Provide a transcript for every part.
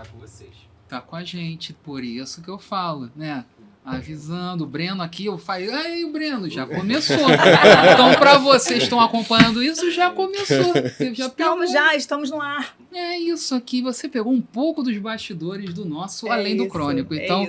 estar com vocês. Tá com a gente, por isso que eu falo, né? Avisando, o Breno aqui, eu falei, aí o Breno, já começou. Então, para vocês que estão acompanhando isso, já começou. Você já estamos no ar. É isso aqui, você pegou um pouco dos bastidores do nosso Além do Crônico. Então,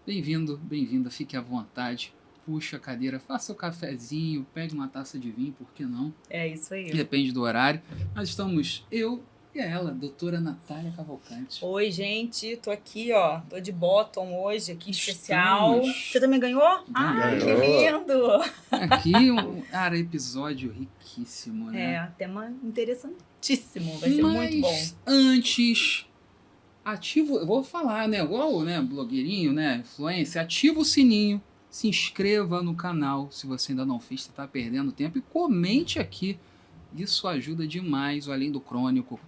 bem-vindo, bem-vinda, fique à vontade. Puxa a cadeira, faça o cafezinho, pegue uma taça de vinho, por que não? É isso aí. Depende do horário. Nós estamos, eu e ela, doutora Natália Cavalcante. Oi, gente, tô aqui, ó, tô de bottom hoje, aqui especial. Você também ganhou? Ai, que lindo! Aqui, cara, episódio riquíssimo, né? É, tema interessantíssimo, vai ser muito bom. Antes, ativa, eu vou falar, né, igual, né, blogueirinho, né, influencer, ativa o sininho, se inscreva no canal, se você ainda não fez, você tá perdendo tempo, e comente aqui, isso ajuda demais o Além do Crônico,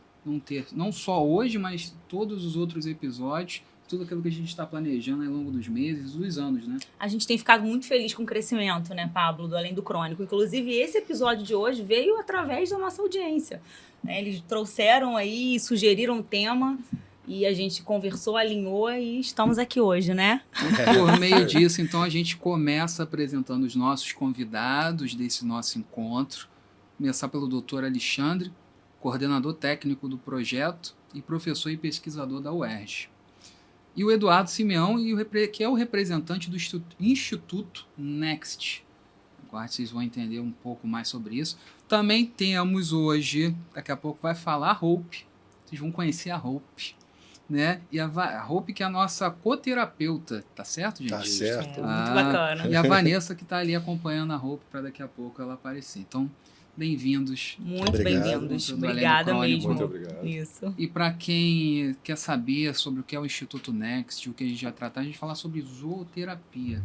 não só hoje, mas todos os outros episódios, tudo aquilo que a gente está planejando ao longo dos meses, dos anos, né? A gente tem ficado muito feliz com o crescimento, né, Pablo, do Além do Crônico. Inclusive, esse episódio de hoje veio através da nossa audiência. Né? Eles trouxeram aí, sugeriram um tema, e a gente conversou, alinhou e estamos aqui hoje, né? Por meio disso, então, a gente começa apresentando os nossos convidados desse nosso encontro. Começar pelo Dr. Alexandre, coordenador técnico do projeto e professor e pesquisador da UERJ. E o Eduardo Simeão, que é o representante do Instituto Next. Agora vocês vão entender um pouco mais sobre isso. Também temos hoje, daqui a pouco vai falar a Hope. Vocês vão conhecer a Hope. Né? E a Hope, que é a nossa coterapeuta, tá certo, gente? Tá certo. Muito bacana. E a Vanessa, que está ali acompanhando a Hope para daqui a pouco ela aparecer. Então, bem-vindos. Muito bem-vindos. Obrigada mesmo. Muito obrigado. Isso. E para quem quer saber sobre o que é o Instituto Next, o que a gente vai tratar, a gente vai falar sobre zooterapia.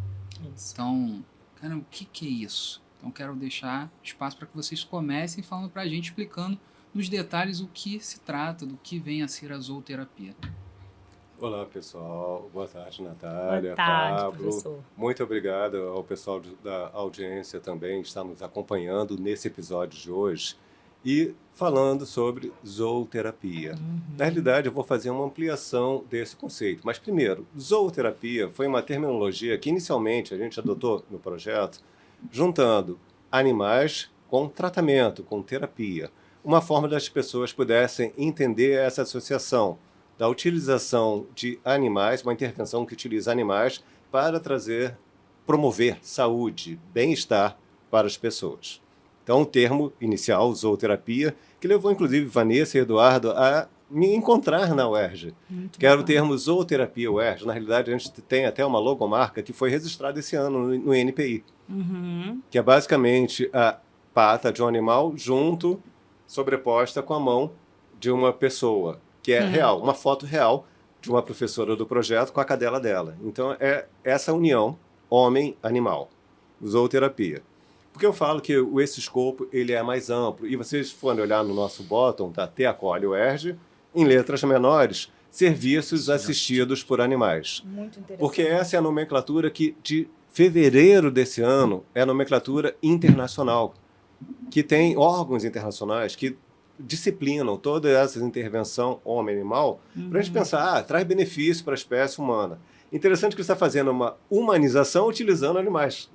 Isso. Então, cara, o que é isso? Então, quero deixar espaço para que vocês comecem falando para a gente, explicando nos detalhes o que se trata, do que vem a ser a zooterapia. Olá, pessoal. Boa tarde, Natália, Boa tarde, Pablo. professor. Muito obrigado ao pessoal da audiência também que está nos acompanhando nesse episódio de hoje e falando sobre zooterapia. Na realidade, eu vou fazer uma ampliação desse conceito. Mas, primeiro, zooterapia foi uma terminologia que inicialmente a gente adotou no projeto juntando animais com tratamento, com terapia. Uma forma das pessoas pudessem entender essa associação da utilização de animais, uma intervenção que utiliza animais para promover saúde, bem-estar para as pessoas. Então, o termo inicial, zooterapia, que levou inclusive Vanessa e Eduardo a me encontrar na UERJ. Que era o termo zooterapia UERJ. Na realidade, a gente tem até uma logomarca que foi registrada esse ano no NPI, que é basicamente a pata de um animal sobreposta com a mão de uma pessoa, que é real, uma foto real de uma professora do projeto com a cadela dela. Então, é essa união homem-animal, zooterapia. Porque eu falo que esse escopo ele é mais amplo, e vocês forem olhar no nosso bottom, tá? Te acolhe o UERJ, em letras menores, serviços assistidos por animais. Muito interessante. Porque essa é a nomenclatura que, de fevereiro desse ano, é a nomenclatura internacional, que tem órgãos internacionais que disciplinam toda essa intervenção homem-animal para a gente pensar, traz benefício para a espécie humana. Interessante que você está fazendo uma humanização utilizando animais.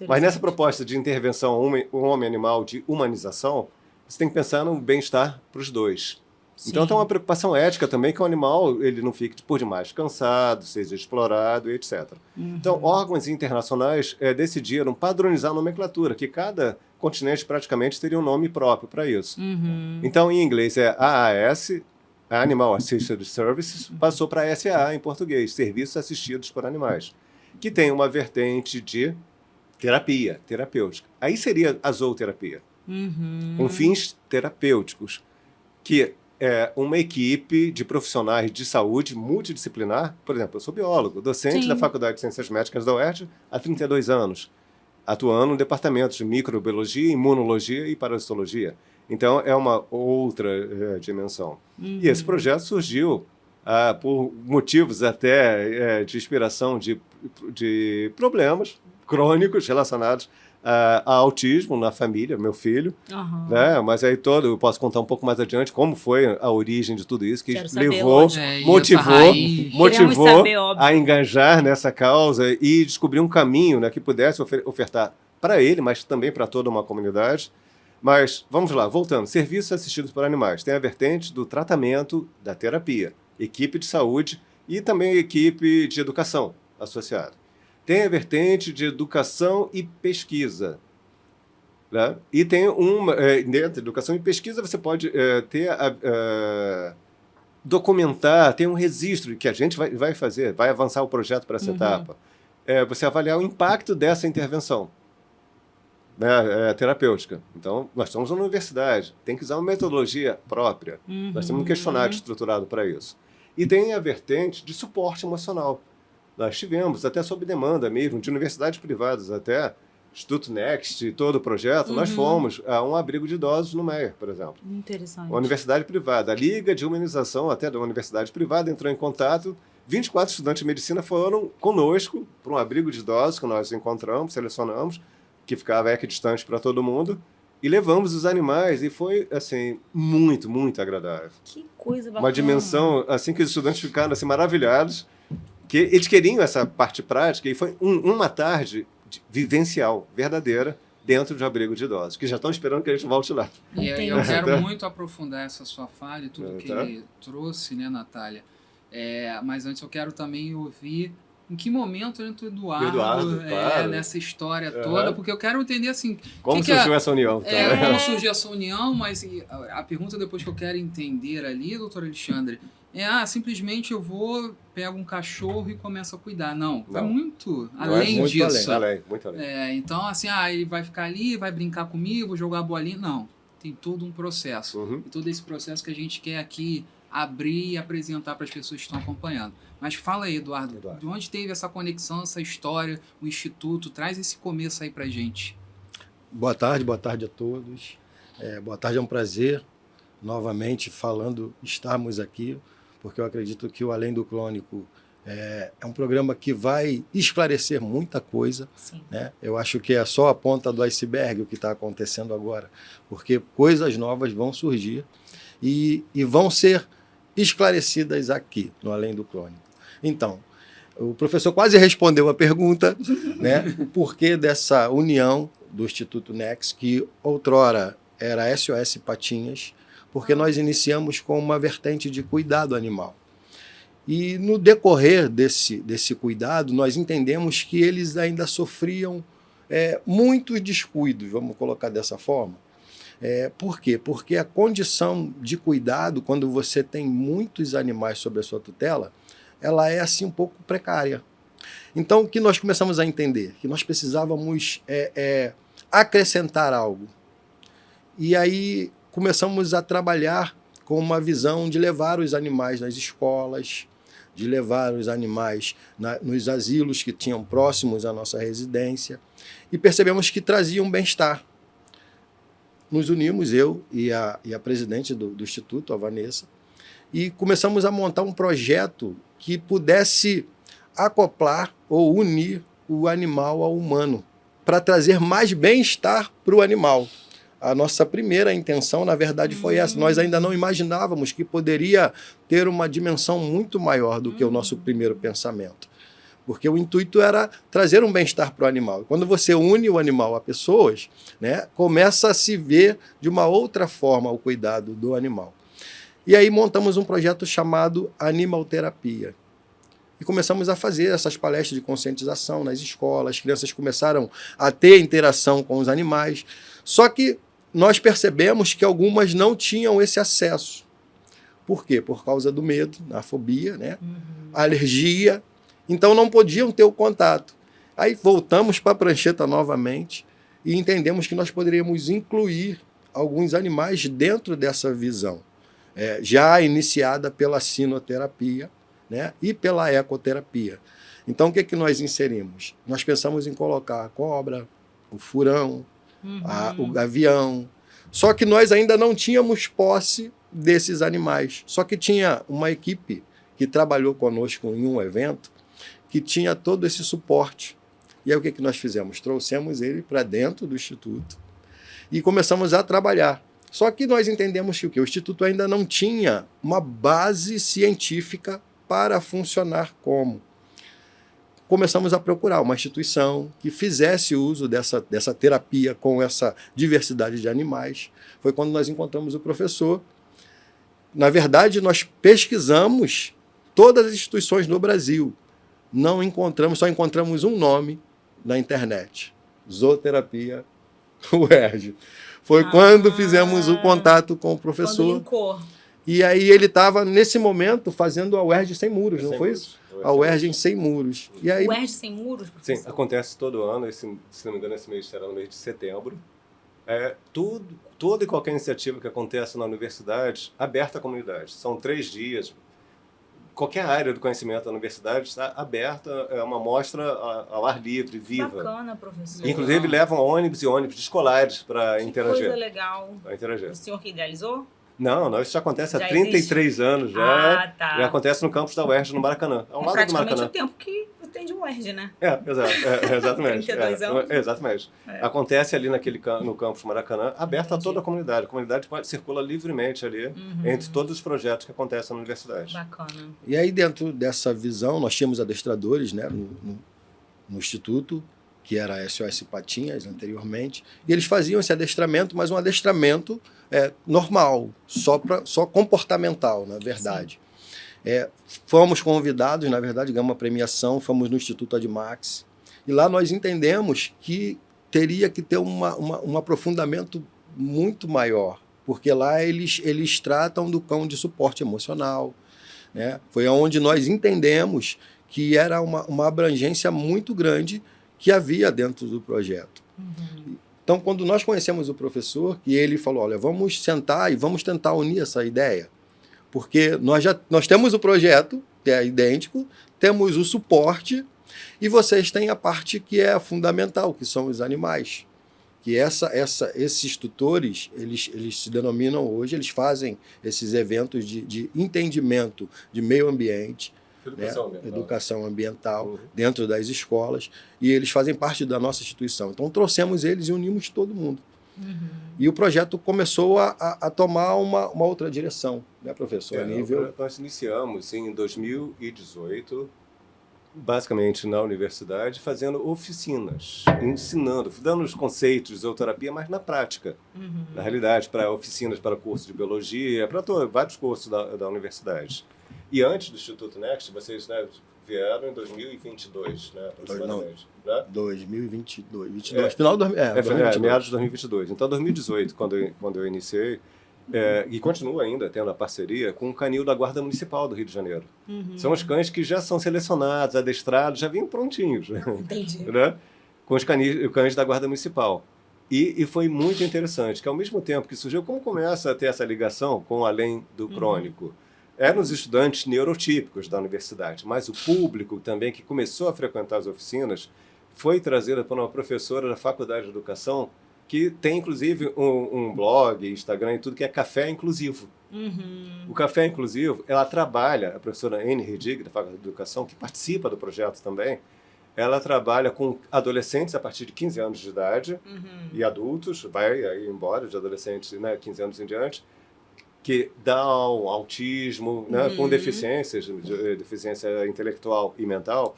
Mas nessa proposta de intervenção homem-animal, de humanização, você tem que pensar no bem-estar para os dois. Sim. Então tem uma preocupação ética também que o animal ele não fique por demais cansado, seja explorado, etc. Então, órgãos internacionais decidiram padronizar a nomenclatura, que cada continente praticamente teria um nome próprio para isso. Então, em inglês é AAS, Animal Assisted Services, passou para SAA em português, Serviços Assistidos por Animais, que tem uma vertente de terapia, terapêutica. Aí seria a zooterapia, com fins terapêuticos, que é uma equipe de profissionais de saúde multidisciplinar. Por exemplo, eu sou biólogo, docente da Faculdade de Ciências Médicas da UERJ há 32 anos, atuando no departamento de microbiologia, imunologia e parasitologia. Então, é uma outra dimensão. E esse projeto surgiu por motivos até de inspiração de problemas crônicos relacionados a autismo na família, meu filho, né? Mas aí eu posso contar um pouco mais adiante como foi a origem de tudo isso, que levou, motivou a engajar nessa causa e descobrir um caminho, né, que pudesse ofertar para ele, mas também para toda uma comunidade. Mas, vamos lá, voltando. Serviços assistidos por animais. Tem a vertente do tratamento, da terapia, equipe de saúde e também equipe de educação associada. Tem a vertente de educação e pesquisa. Né? E tem dentro de educação e pesquisa, você pode documentar, tem um registro que a gente vai fazer, vai avançar o projeto para essa etapa. Você avaliar o impacto dessa intervenção, né, terapêutica. Então, nós estamos na universidade, tem que usar uma metodologia própria. Nós temos um questionário estruturado para isso. E tem a vertente de suporte emocional. Nós tivemos, até sob demanda mesmo, de universidades privadas até, Instituto Next e todo o projeto, nós fomos a um abrigo de idosos no Meier, por exemplo. Interessante. Uma universidade privada. A Liga de Humanização, até da universidade privada, entrou em contato. 24 estudantes de medicina foram conosco para um abrigo de idosos que nós encontramos, selecionamos, que ficava equidistante para todo mundo, e levamos os animais, e foi, assim, muito, muito agradável. Que coisa bacana. Uma dimensão, assim, que os estudantes ficaram, assim, maravilhados, que eles queriam essa parte prática, e foi uma tarde vivencial, verdadeira, dentro de um abrigo de idosos, que já estão esperando que a gente volte lá. E eu quero muito aprofundar essa sua fala e tudo que ele trouxe, né, Natália? Mas antes eu quero também ouvir em que momento entra o Eduardo claro. Nessa história toda, porque eu quero entender assim... Como surgiu essa união? Como surgiu essa união, mas a pergunta depois que eu quero entender ali, doutor Alexandre, simplesmente eu pego um cachorro e começo a cuidar. Não, é muito além disso. Muito além. Então, assim, ele vai ficar ali, vai brincar comigo, vou jogar a bolinha. Não, tem todo um processo. E todo esse processo que a gente quer aqui abrir e apresentar para as pessoas que estão acompanhando. Mas fala aí, Eduardo, de onde teve essa conexão, essa história, o Instituto? Traz esse começo aí para a gente. Boa tarde a todos. Boa tarde, é um prazer novamente estarmos aqui, porque eu acredito que o Além do Crônico é um programa que vai esclarecer muita coisa. Né? Eu acho que é só a ponta do iceberg o que está acontecendo agora, porque coisas novas vão surgir e vão ser esclarecidas aqui no Além do Crônico. Então, o professor quase respondeu a pergunta, né? Por que dessa união do Instituto Next, que outrora era SOS Patinhas, porque nós iniciamos com uma vertente de cuidado animal. E no decorrer desse cuidado, nós entendemos que eles ainda sofriam muitos descuidos, vamos colocar dessa forma. Por quê? Porque a condição de cuidado, quando você tem muitos animais sob a sua tutela, ela é assim um pouco precária. Então, o que nós começamos a entender? Que nós precisávamos acrescentar algo. E aí começamos a trabalhar com uma visão de levar os animais nas escolas, de levar os animais nos asilos que tinham próximos à nossa residência, e percebemos que traziam bem-estar. Nos unimos, eu e a presidente do Instituto, a Vanessa, e começamos a montar um projeto que pudesse acoplar ou unir o animal ao humano, para trazer mais bem-estar para o animal. A nossa primeira intenção, na verdade, foi essa. Nós ainda não imaginávamos que poderia ter uma dimensão muito maior do que o nosso primeiro pensamento. Porque o intuito era trazer um bem-estar para o animal. Quando você une o animal a pessoas, né, começa a se ver de uma outra forma o cuidado do animal. E aí montamos um projeto chamado Animalterapia. E começamos a fazer essas palestras de conscientização nas escolas, as crianças começaram a ter interação com os animais. Só que nós percebemos que algumas não tinham esse acesso. Por quê? Por causa do medo, a fobia, né? A alergia. Então não podiam ter o contato. Aí voltamos para a prancheta novamente e entendemos que nós poderíamos incluir alguns animais dentro dessa visão, já iniciada pela sinoterapia, né, e pela ecoterapia. Então o que nós inserimos? Nós pensamos em colocar a cobra, o furão, o gavião, só que nós ainda não tínhamos posse desses animais. Só que tinha uma equipe que trabalhou conosco em um evento que tinha todo esse suporte. E aí o que nós fizemos? Trouxemos ele para dentro do Instituto e começamos a trabalhar. Só que nós entendemos que o Instituto ainda não tinha uma base científica para funcionar como. Começamos a procurar uma instituição que fizesse uso dessa terapia com essa diversidade de animais. Foi quando nós encontramos o professor. Na verdade, nós pesquisamos todas as instituições no Brasil. Só encontramos um nome na internet: Zooterapia UERJ. Foi quando fizemos o contato com o professor. Linkou. E aí ele estava, nesse momento, fazendo a UERJ Sem Muros, não foi isso? A UERJ Sem Muros. E aí, UERJ Sem Muros, professor? Sim, acontece todo ano, se não me engano, esse mês será no mês de setembro. Toda e qualquer iniciativa que acontece na universidade, aberta à comunidade. São 3 dias. Qualquer área do conhecimento da universidade está aberta, é uma mostra ao ar livre, viva. Bacana, professor. Inclusive levam ônibus e ônibus escolares para interagir. Que coisa legal. Para interagir. O senhor que idealizou? Não, isso já acontece Já há 33 anos já. Tá. E acontece no campus da UERJ, no Maracanã. Ao lado do Praticamente Maracanã. o tempo que tem de UERJ, né? Exatamente. 32 anos. Exatamente. Acontece ali no campus Maracanã, aberto a toda a comunidade. A comunidade circula livremente ali, entre todos os projetos que acontecem na universidade. Bacana. E aí, dentro dessa visão, nós tínhamos adestradores, né, no Instituto, que era a SOS Patinhas anteriormente, e eles faziam esse adestramento, mas um adestramento normal, só comportamental, na verdade. Fomos convidados, na verdade, ganhamos uma premiação, fomos no Instituto Admax, e lá nós entendemos que teria que ter um aprofundamento muito maior, porque lá eles tratam do cão de suporte emocional, né? Foi onde nós entendemos que era uma abrangência muito grande que havia dentro do projeto. Então, quando nós conhecemos o professor, que ele falou, olha, vamos sentar e vamos tentar unir essa ideia, porque nós temos o projeto, que é idêntico, temos o suporte, e vocês têm a parte que é fundamental, que são os animais. Que esses tutores, eles se denominam hoje, eles fazem esses eventos de entendimento de meio ambiente, educação ambiental dentro das escolas, e eles fazem parte da nossa instituição. Então trouxemos eles e unimos todo mundo. E o projeto começou a tomar uma outra direção, né, professor? Nós iniciamos em 2018, basicamente na universidade, fazendo oficinas, ensinando, dando os conceitos de zooterapia, mas na prática. Na realidade, para oficinas para curso de biologia, para vários cursos da universidade. E antes do Instituto Next, vocês, né, vieram em 2022, né, aproximadamente. Né? 2022, final do 2022. Meados de 2022. Então, 2018, quando eu iniciei, e continuo ainda tendo a parceria com o canil da Guarda Municipal do Rio de Janeiro. São os cães que já são selecionados, adestrados, já vinham prontinhos. Entendi. Né? Com os cães da Guarda Municipal. E foi muito interessante, que ao mesmo tempo que surgiu, como começa a ter essa ligação com o além do crônico? Eram os estudantes neurotípicos da universidade, mas o público também que começou a frequentar as oficinas foi trazida por uma professora da Faculdade de Educação que tem, inclusive, um blog, Instagram e tudo, que é Café Inclusivo. O Café Inclusivo, ela trabalha, a professora Anne Redig, da Faculdade de Educação, que participa do projeto também, ela trabalha com adolescentes a partir de 15 anos de idade e adultos, vai aí embora, de adolescentes, né, 15 anos em diante, que Down, autismo, né, com deficiências, deficiência intelectual e mental,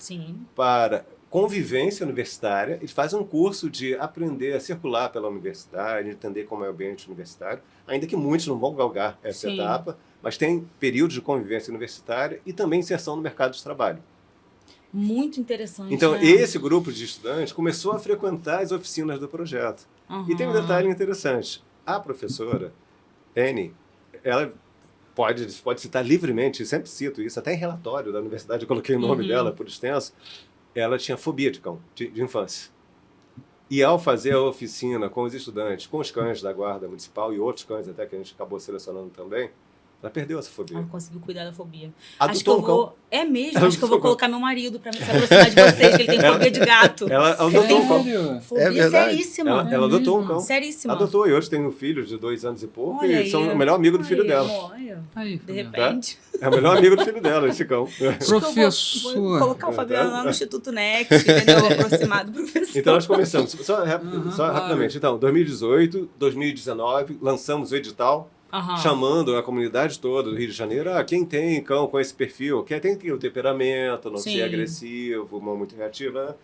para convivência universitária. Eles fazem um curso de aprender a circular pela universidade, entender como é o ambiente universitário, ainda que muitos não vão galgar essa etapa, mas tem períodos de convivência universitária e também inserção no mercado de trabalho. Muito interessante. Então, né? esse grupo de estudantes começou a frequentar as oficinas do projeto. E tem um detalhe interessante. A professora, Anne, ela pode citar livremente, sempre cito isso, até em relatório da universidade, eu coloquei o nome dela por extenso, ela tinha fobia de cão, de infância. E ao fazer a oficina com os estudantes, com os cães da Guarda Municipal e outros cães até que a gente acabou selecionando também, Ela perdeu essa fobia. Ela conseguiu cuidar da fobia. Adotou Acho que eu um cão. vou... É mesmo? Ela Acho que eu vou adotou um colocar meu marido pra me se aproximar de vocês, que ele tem fobia de gato. Ela adotou um cão. Sério? Fobia É verdade. seríssima. Ela adotou um cão. Seríssima. Adotou, e hoje tem um filho de 2 anos e pouco, Olha e são aí. o melhor amigo do filho Aí, dela. olha, Aí, de Fabiano. repente. É o melhor amigo do filho dela, esse cão. Acho que eu Professor. vou colocar o Fabiano lá no Instituto Next, entendeu? Aproximado do professor. Então nós começamos, só claro. rapidamente. Então, 2018, 2019, lançamos o edital, Aham. chamando a comunidade toda do Rio de Janeiro, quem tem cão com esse perfil, quem tem que ter o temperamento, não Sim. ser agressivo, não muito reativo, né?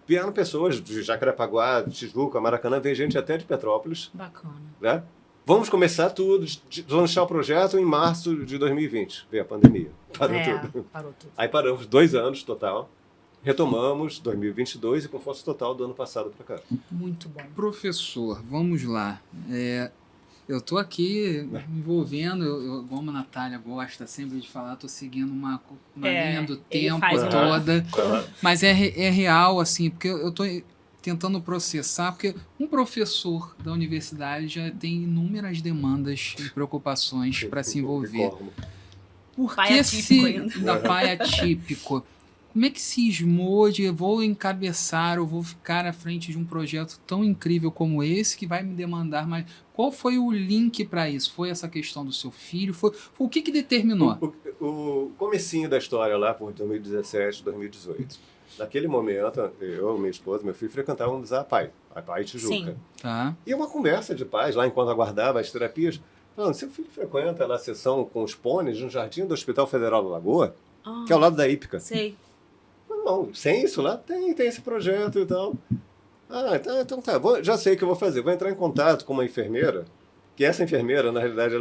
Vieram pessoas de Jacarepaguá, de Tijuca, Maracanã, veio gente até de Petrópolis, Bacana. né? Vamos começar tudo, lançar o projeto em março de 2020. Veio a pandemia, parou tudo. Parou tudo. Aí paramos 2 anos total, retomamos 2022 e com força total do ano passado para cá. Muito bom. Professor, vamos lá. Eu estou aqui me envolvendo, como a Natália gosta sempre de falar, estou seguindo uma linha do ele tempo faz toda, mas é real, assim, porque eu estou tentando processar, porque um professor da universidade já tem inúmeras demandas e preocupações para se envolver. Por Pai que atípico ainda. da pai atípico? Como é que cismou de eu vou encabeçar, eu vou ficar à frente de um projeto tão incrível como esse, que vai me demandar mais? Qual foi o link para isso? Foi essa questão do seu filho? Foi o que determinou? O comecinho da história lá por 2017, 2018. Naquele momento, eu, minha esposa, meu filho frequentávamos a PAI Tijuca. Sim. Tá. E uma conversa de pais lá enquanto aguardava as terapias, falando, seu filho frequenta lá a sessão com os pôneis no jardim do Hospital Federal da Lagoa, que é ao lado da Ípica. Sei. Não, sem isso lá tem esse projeto e tal. Então tá, já sei o que eu vou fazer. Vou entrar em contato com uma enfermeira, que essa enfermeira, na realidade,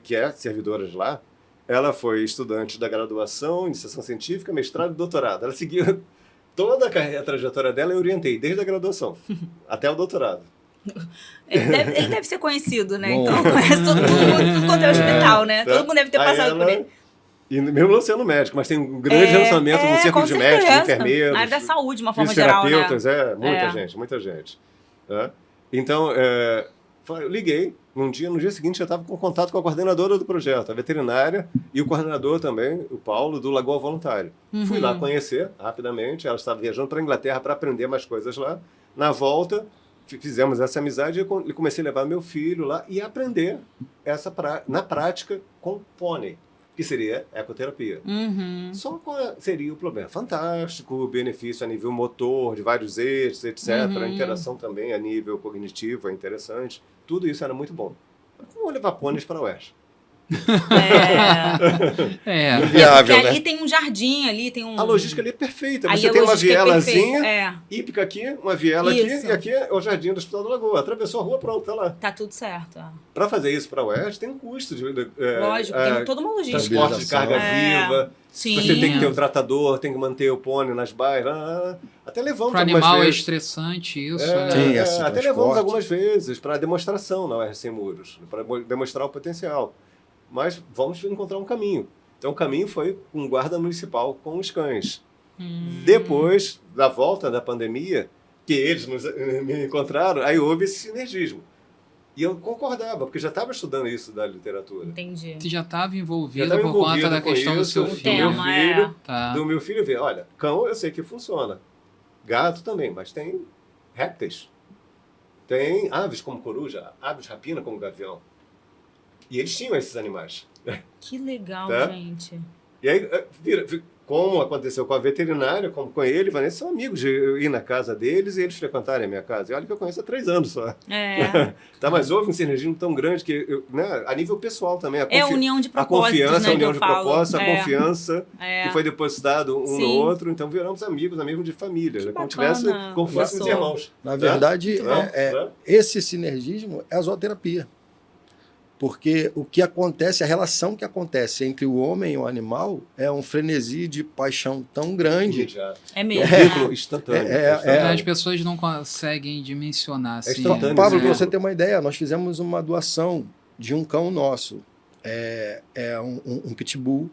que é servidora de lá, ela foi estudante da graduação, iniciação científica, mestrado e doutorado. Ela seguiu toda a trajetória dela, eu orientei, desde a graduação até o doutorado. Ele deve ser conhecido, né? Bom. Então conhece todo mundo quanto é hospital, né? Tá? Todo mundo deve ter Aí passado por ele. E mesmo não sendo médico, mas tem um grande relacionamento no círculo de médicos, enfermeiros. Na área da saúde, de uma forma geral, né? Fisioterapeutas, muita gente. Tá? Então, eu liguei, no dia seguinte eu estava com contato com a coordenadora do projeto, a veterinária, e o coordenador também, o Paulo, do Lagoa Voluntário. Fui lá conhecer rapidamente, ela estava viajando para a Inglaterra para aprender mais coisas lá. Na volta, fizemos essa amizade e comecei a levar meu filho lá e aprender na prática com pônei, que seria ecoterapia. Só qual seria o problema? Fantástico, o benefício a nível motor, de vários eixos, etc. A interação também a nível cognitivo é interessante. Tudo isso era muito bom. Mas como levar pôneis para a UERJ? Inviável, porque né? ali tem um jardim, ali tem um... A logística ali é perfeita. Ali Você a tem uma logística é vielazinha, perfeita, hípica aqui, uma viela Isso. aqui, e aqui é o jardim do Hospital da Lagoa. Atravessou a rua, pronto, tá lá. Tá tudo certo. Para fazer isso para a UERJ tem um custo. Lógico, tem toda uma logística. Transporte de carga viva. Sim. Você tem que ter o tratador, tem que manter o pônei nas baias. Até levamos Para algumas animal é vezes. estressante isso, Sim, né? esse Até transporte. levamos algumas vezes para demonstração na UERJ Sem Muros, para demonstrar o potencial. Mas vamos encontrar um caminho. Então o caminho foi com guarda municipal com os cães. Depois da volta da pandemia, que eles me encontraram, aí houve esse sinergismo. E eu concordava, porque já estava estudando isso da literatura. Entendi. Você já estava Já envolvida estava por conta envolvido da com questão do isso, seu do filho. meu filho, Tá. do meu filho ver. Olha, cão eu sei que funciona. Gato também, mas tem répteis. Tem aves como coruja, aves rapina como gavião. E eles tinham esses animais. Que legal, Tá? gente. E aí, como aconteceu com a veterinária, como com ele, Vanessa, são amigos de eu ir na casa deles e eles frequentarem a minha casa. E olha que eu conheço há 3 anos só. Tá, mas houve um sinergismo tão grande que, né, a nível pessoal também. É a união de a propósitos, confiança, né, a união que de eu falo. propósito, a confiança que foi depositado um Sim. no outro. Então viramos amigos de família. Né, como bacana, como fôssemos professor. irmãos. Na verdade, Né? esse sinergismo é a zooterapia. Porque o que acontece, a relação que acontece entre o homem e o animal é um frenesi de paixão tão grande. Imediato. É Um mesmo. vínculo instantâneo. As pessoas não conseguem dimensionar. Assim, instantâneo. Pablo, Sim. para você ter uma ideia, nós fizemos uma doação de um cão nosso. É um pitbull.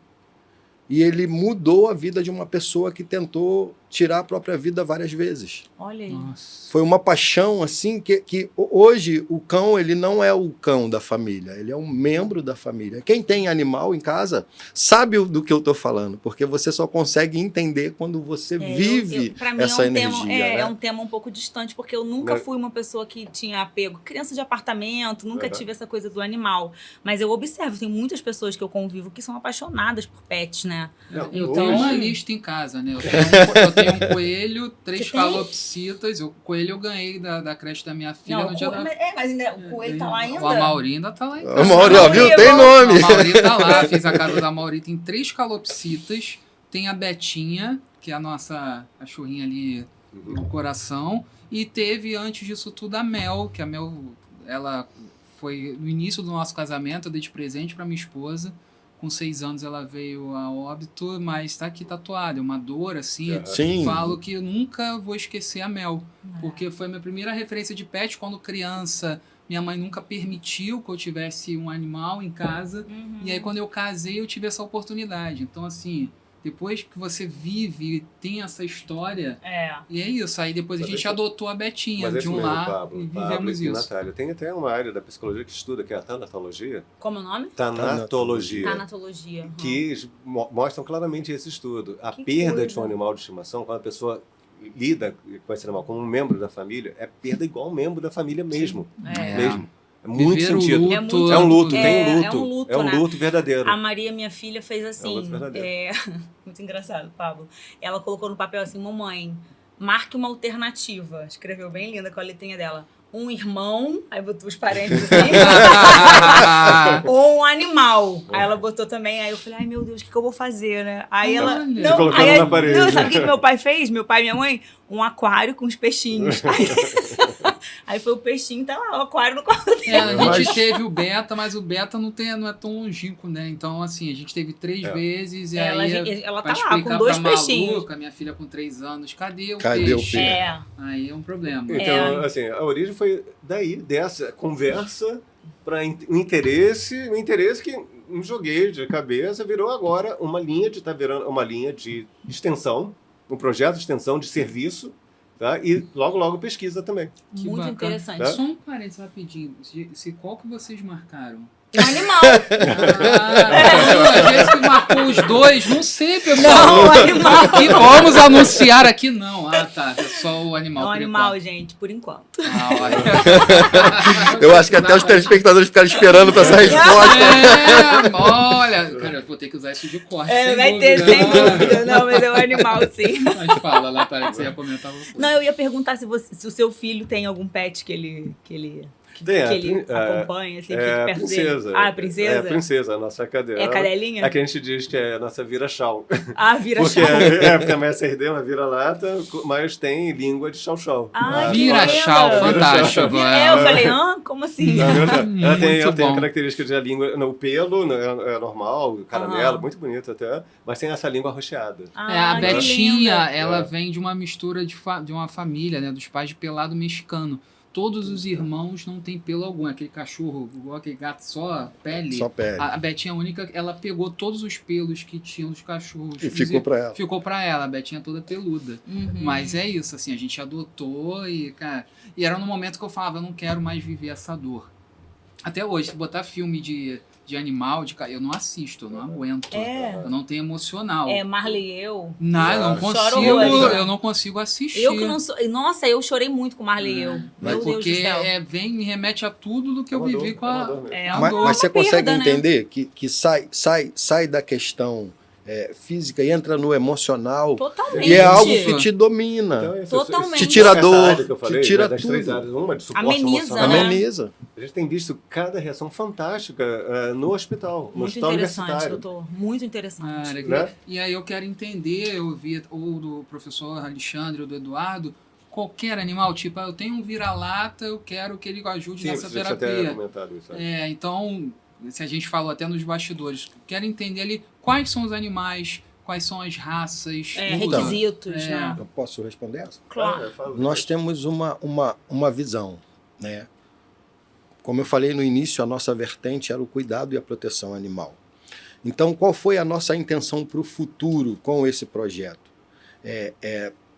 E ele mudou a vida de uma pessoa que tentou tirar a própria vida várias vezes. Olha aí. Nossa. Foi uma paixão, assim, que hoje o cão, ele não é o cão da família, ele é um membro da família. Quem tem animal em casa sabe do que eu estou falando, porque você só consegue entender quando você vive pra mim essa é um energia. tema, né? é um tema um pouco distante, porque eu nunca Mas- fui uma pessoa que tinha apego. Criança de apartamento, nunca Uhum. tive essa coisa do animal. Mas eu observo, tem muitas pessoas que eu convivo que são apaixonadas por pets, né? Não, Eu hoje- tenho uma lista em casa, né? Eu tenho um coelho, 3 Você tem? calopsitas. O coelho eu ganhei da creche da minha filha Não, no dia da... mas ainda, o coelho tá lá ainda? O Amaury ainda tá lá em A casa. Mauri, ó, viu? Tem nome. A Mauri tá lá, fiz a casa da Mauri, tem 3 calopsitas, tem a Betinha, que é a nossa cachorrinha ali do coração, e teve antes disso tudo a Mel, que a Mel, ela foi no início do nosso casamento, eu dei de presente para minha esposa, com 6 anos ela veio a óbito, mas tá aqui tatuada, é uma dor assim, Sim. falo que eu nunca vou esquecer a Mel, porque foi a minha primeira referência de pet quando criança. Minha mãe nunca permitiu que eu tivesse um animal em casa. Uhum. E aí, quando eu casei, eu tive essa oportunidade. Então, assim, depois que você vive, tem essa história, É. e é isso. Aí depois a Mas gente esse- adotou a Betinha Mas de esse um mesmo, lar Pablo, e Pablo vivemos e isso. Natália. Tem até uma área da psicologia que estuda, que é a tanatologia. Como é o nome? Tanatologia. Tanatologia. Uhum. Que mostram claramente esse estudo. A Que perda coisa. de um animal de estimação, quando a pessoa lida com esse animal como um membro da família, é perda igual um membro da família mesmo. É. Mesmo. É muito Viver o sentido. luto, É muito- É um luto, É, tem um luto. é um luto, É um né? luto verdadeiro. A Maria, minha filha, fez assim. outro verdadeiro. Muito engraçado, Pablo. Ela colocou no papel assim: mamãe, marque uma alternativa. Escreveu bem linda com a letrinha dela. Um irmão, aí botou os parênteses assim. Ou um animal. Aí ela botou também, aí eu falei, ai meu Deus, o que eu vou fazer, né? Aí ela. Olha. Não, Colocando aí, na parede. não, sabe o que meu pai fez? Meu pai e minha mãe? Um aquário com os peixinhos. Aí foi o peixinho, tá lá, o aquário no quarto dele. É, a gente Mas- teve o Beta, mas o Beta não é tão longínquo, né? Então, assim, a gente teve 3 É. vezes e Ela, aí... ela Pra tá lá, explicar com 2 pra peixinhos. Maluca, minha filha com 3 anos, cadê o Cadê o peixe? peixe? É. Aí é um problema. Então, assim, a origem foi daí, dessa conversa para um interesse que um joguei de cabeça virou agora uma linha tá virando uma linha de extensão, um projeto de extensão de serviço, tá? E logo pesquisa também. Que Muito bacana. interessante. Tá? Só um parênteses rapidinho. Qual que vocês marcaram? Um animal. Às vezes que marcou os 2, não sei, pessoal. Não, animal. E vamos anunciar aqui, não. Ah, tá. É só o É animal. um por animal, enquanto. gente, por enquanto. Ah, olha. Eu acho que até os telespectadores ficaram esperando para essa resposta. É, olha, cara, eu vou ter que usar isso de corte. sem Vai ter, dúvida. sem dúvida. Não, mas é um animal, sim. Mas fala, Natália, que você ia comentar. Não, eu ia perguntar se o seu filho tem algum pet que ele Tem a acompanha, assim, que é fica a perto princesa. dele. Ah, a princesa? É a princesa, a nossa cadela. É a cadelinha? É que a gente diz que é a nossa vira-chau. Ah, vira Porque chau. porque a minha SRD é uma vira-lata, mas tem língua de chau-chau. Ah, que Vira linda. chau, fantástico. Eu falei, como assim? Ela tem Muito a bom. característica de a língua, no pelo, né, é normal, caramelo, Aham. muito bonito até, mas tem essa língua arroxeada. A que Betinha, linda. ela É. vem de uma mistura de uma família, né? Dos pais de pelado mexicano. Todos os irmãos não têm pelo algum. Aquele cachorro, igual aquele gato, só pele. Só pele. A Betinha única, ela pegou todos os pelos que tinham dos cachorros. E ficou para ela. Ficou pra ela, a Betinha toda peluda. Uhum. Mas é isso, assim, a gente adotou e, cara... E era no momento que eu falava, eu não quero mais viver essa dor. Até hoje, se botar filme de animal, eu não assisto, eu não aguento. É. Eu não tenho emocional. Marley e eu. Não, eu não Choro consigo, horrores. eu não consigo assistir. Eu que não sou... Nossa, eu chorei muito com Marley e eu. Mas Meu Deus do Porque céu. me remete a tudo do que eu É uma vivi dor, com é uma a... dor mesmo. É uma Mas, dor, mas você uma perda, consegue né? entender que sai da questão física e entra no emocional Totalmente. e é algo que te domina, Então, isso, Totalmente. te tira essa dor, área que eu falei, te tira das três tudo. áreas, uma de suporte Ameniza, emocional. né? ameniza. A gente tem visto cada reação fantástica no hospital, no Muito hospital interessante, universitário. doutor. Muito interessante. Cara, Né? E aí eu quero entender, eu vi ou do professor Alexandre ou do Eduardo, qualquer animal, tipo, eu tenho um vira-lata, eu quero que ele ajude Sim, nessa você tinha até terapia. comentado isso. Então, se a gente falou até nos bastidores, quero entender ali quais são os animais, quais são as raças. tudo. Requisitos, É. né? Eu posso responder essa? Claro. Nós temos uma visão, né? Como eu falei no início, a nossa vertente era o cuidado e a proteção animal. Então, qual foi a nossa intenção para o futuro com esse projeto?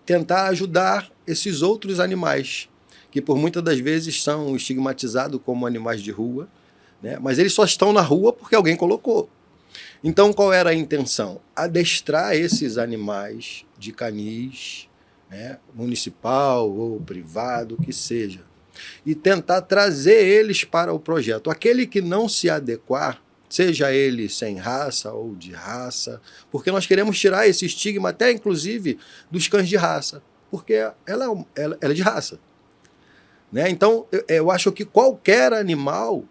tentar ajudar esses outros animais, que por muitas das vezes são estigmatizados como animais de rua, né? Mas eles só estão na rua porque alguém colocou. Então, qual era a intenção? Adestrar esses animais de canis, né, municipal ou privado, que seja, e tentar trazer eles para o projeto. Aquele que não se adequar, seja ele sem raça ou de raça, porque nós queremos tirar esse estigma até, inclusive, dos cães de raça, porque ela é de raça. Né? Então, eu acho que qualquer animal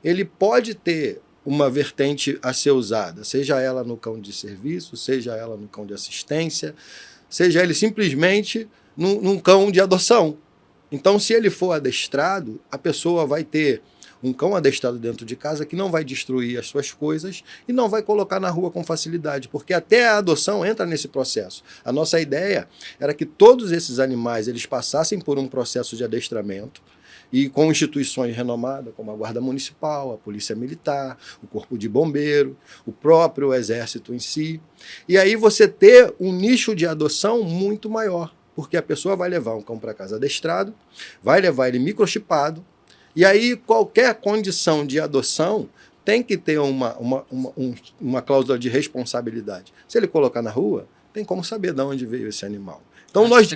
ele pode ter uma vertente a ser usada, seja ela no cão de serviço, seja ela no cão de assistência, seja ele simplesmente num cão de adoção. Então, se ele for adestrado, a pessoa vai ter um cão adestrado dentro de casa que não vai destruir as suas coisas e não vai colocar na rua com facilidade, porque até a adoção entra nesse processo. A nossa ideia era que todos esses animais eles passassem por um processo de adestramento e com instituições renomadas, como a Guarda Municipal, a Polícia Militar, o Corpo de Bombeiro, o próprio Exército em si. E aí você ter um nicho de adoção muito maior, porque a pessoa vai levar um cão para casa adestrado, vai levar ele microchipado, e aí qualquer condição de adoção tem que ter uma cláusula de responsabilidade. Se ele colocar na rua, tem como saber de onde veio esse animal. Então, nós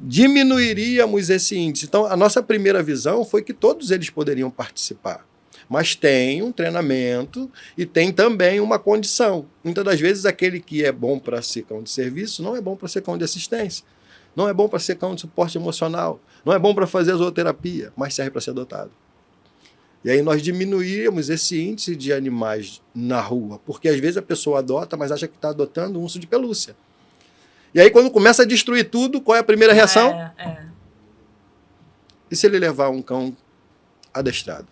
diminuiríamos esse índice. Então, a nossa primeira visão foi que todos eles poderiam participar. Mas tem um treinamento e tem também uma condição. Muitas das vezes, aquele que é bom para ser cão de serviço não é bom para ser cão de assistência. Não é bom para ser cão de suporte emocional. Não é bom para fazer a zooterapia, mas serve para ser adotado. E aí nós diminuímos esse índice de animais na rua. Porque às vezes a pessoa adota, mas acha que está adotando um urso de pelúcia. E aí, quando começa a destruir tudo, qual é a primeira reação? E se ele levar um cão adestrado?